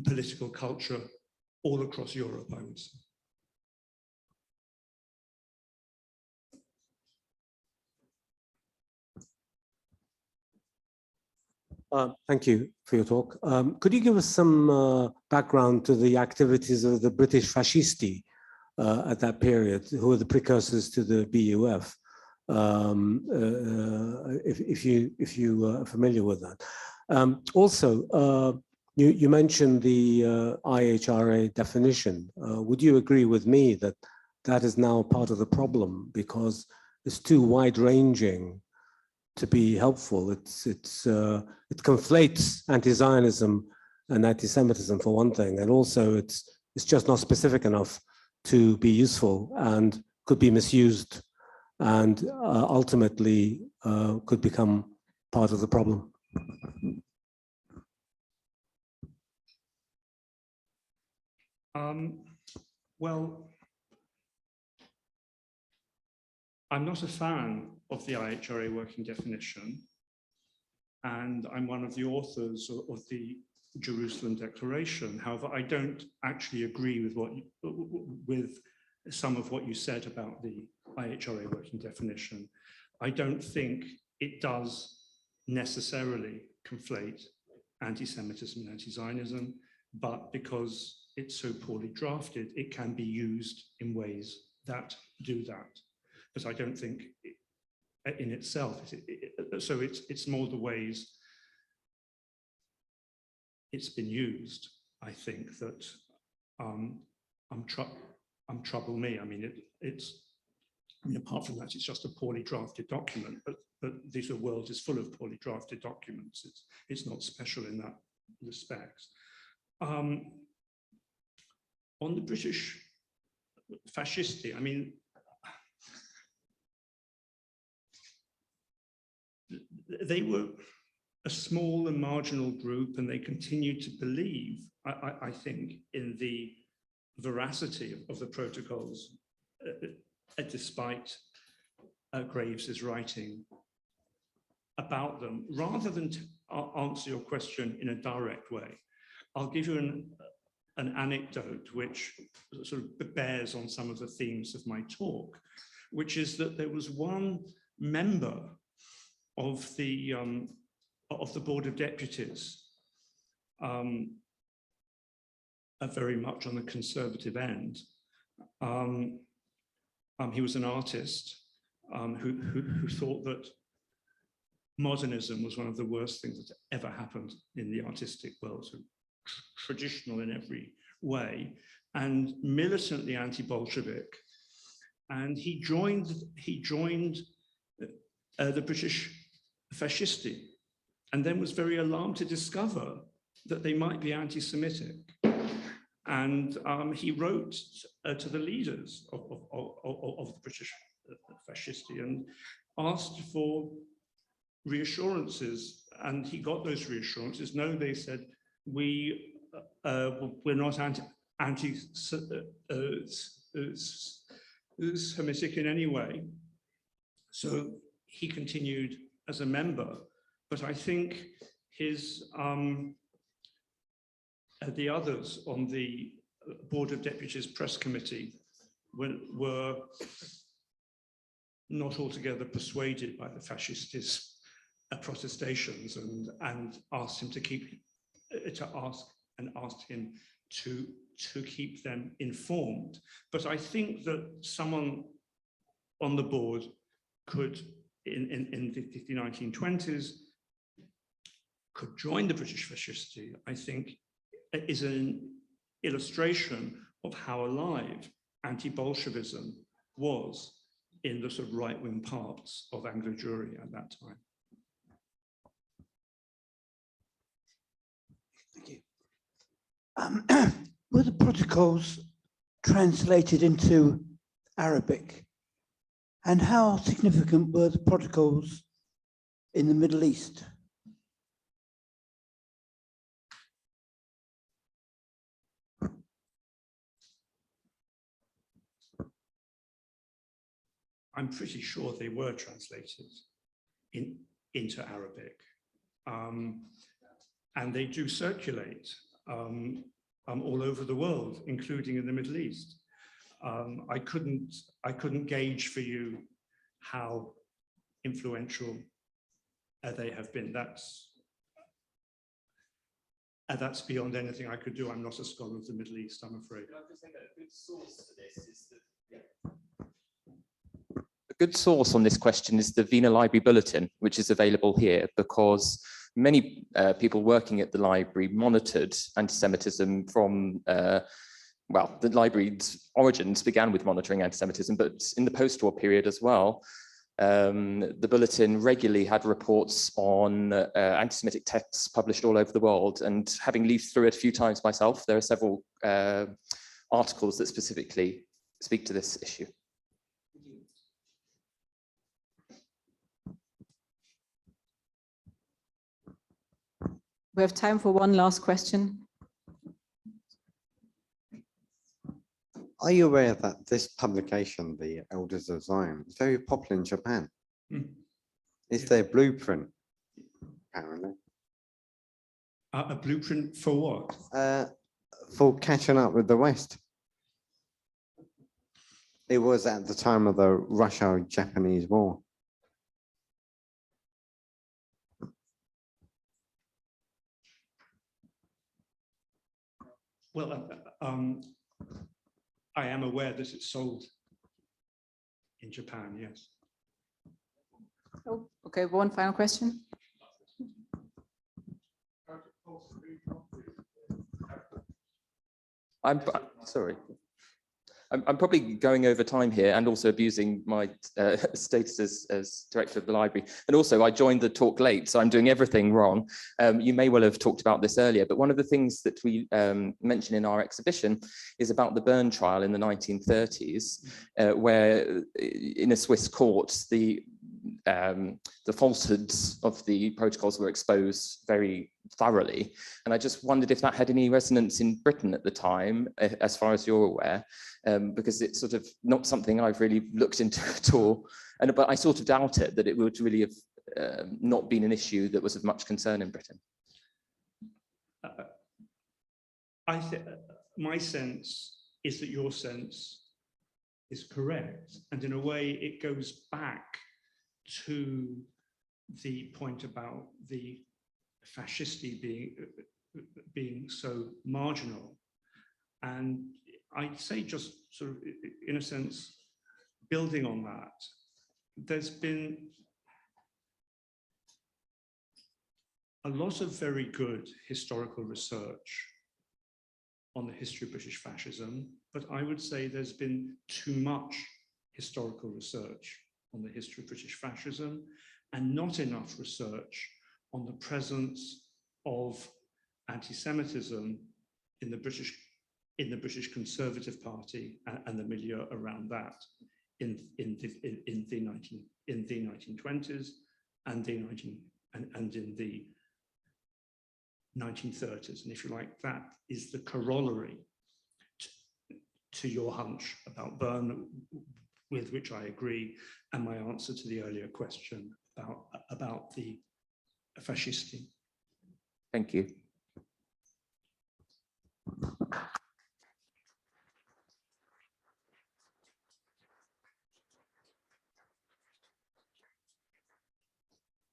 political culture all across Europe, I would say. Thank you for your talk. Could you give us some background to the activities of the British fascisti at that period, who were the precursors to the BUF, if you are familiar with that? Also, you mentioned the IHRA definition. Would you agree with me that that is now part of the problem because it's too wide-ranging to be helpful? It conflates anti-Zionism and anti-Semitism for one thing, and also it's just not specific enough to be useful and could be misused and ultimately could become part of the problem. Well, I'm not a fan of the IHRA working definition, and I'm one of the authors of the Jerusalem Declaration. However, I don't actually agree with some of what you said about the IHRA working definition. I don't think it does necessarily conflate anti-Semitism and anti-Zionism, but because it's so poorly drafted, it can be used in ways that do that. But I don't think in itself, so it's more the ways it's been used, I think, that trouble me. I mean, apart from that, it's just a poorly drafted document, but the world is full of poorly drafted documents. It's not special in that respect. On the British fascisti, I mean, they were a small and marginal group, and they continued to believe, I think, in the veracity of the protocols, despite Graves's writing about them. Rather than answer your question in a direct way, I'll give you an anecdote which sort of bears on some of the themes of my talk, which is that there was one member of the Board of Deputies, very much on the conservative end. He was an artist who thought that modernism was one of the worst things that ever happened in the artistic world, so traditional in every way, and militantly anti-Bolshevik. And he joined the British fascisti, and then was very alarmed to discover that they might be anti-Semitic. And he wrote to the leaders of the British fascisti and asked for reassurances, and he got those reassurances. No, they said, we're not anti-Semitic in any way. So he continued as a member, but I think his the others on the Board of Deputies Press Committee were not altogether persuaded by the fascists' protestations, and asked him to keep them informed. But I think that someone on the board could, in the 1920s, could join the British fascisti, I think, is an illustration of how alive anti-Bolshevism was in the sort of right-wing parts of Anglo-Jewry at that time. Thank you. Were the protocols translated into Arabic? And how significant were the protocols in the Middle East? I'm pretty sure they were translated into Arabic. And they do circulate all over the world, including in the Middle East. I couldn't gauge for you how influential they have been. That's beyond anything I could do. I'm not a scholar of the Middle East, I'm afraid. A good source on this question is the Wiener Library Bulletin, which is available here, because many people working at the library monitored anti-Semitism from, well, the library's origins began with monitoring anti-Semitism, but in the post-war period as well, the bulletin regularly had reports on anti-Semitic texts published all over the world. And having leafed through it a few times myself, there are several articles that specifically speak to this issue. We have time for one last question. Are you aware that this publication, The Elders of Zion, is very popular in Japan? It's their blueprint, apparently. A blueprint for what? For catching up with the West. It was at the time of the Russo-Japanese War. Well, I am aware that it's sold in Japan, yes. Oh, okay, one final question. I'm sorry. I'm probably going over time here and also abusing my status as director of the library. And also I joined the talk late, so I'm doing everything wrong. You may well have talked about this earlier, but one of the things that we mentioned in our exhibition is about the Bern trial in the 1930s, where in a Swiss court, the falsehoods of the protocols were exposed very thoroughly. And I just wondered if that had any resonance in Britain at the time, as far as you're aware, because it's sort of not something I've really looked into at all. But I sort of doubt it, that it would really have not been an issue that was of much concern in Britain. My sense is that your sense is correct. And in a way, it goes back to the point about the fascisti being so marginal. And I'd say, just sort of in a sense, building on that, there's been a lot of very good historical research on the history of British fascism, but I would say there's been too much historical research on the history of British fascism and not enough research on the presence of anti-Semitism in the British Conservative Party and the milieu around that in the 1920s and in the 1930s. And if you like, that is the corollary to your hunch about Bern, with which I agree, and my answer to the earlier question about the fascisti. Thank you.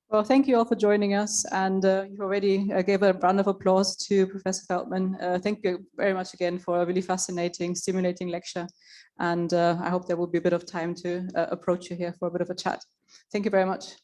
Well, thank you all for joining us, and you already gave a round of applause to Professor Feldman. Thank you very much again for a really fascinating, stimulating lecture, and I hope there will be a bit of time to approach you here for a bit of a chat. Thank you very much.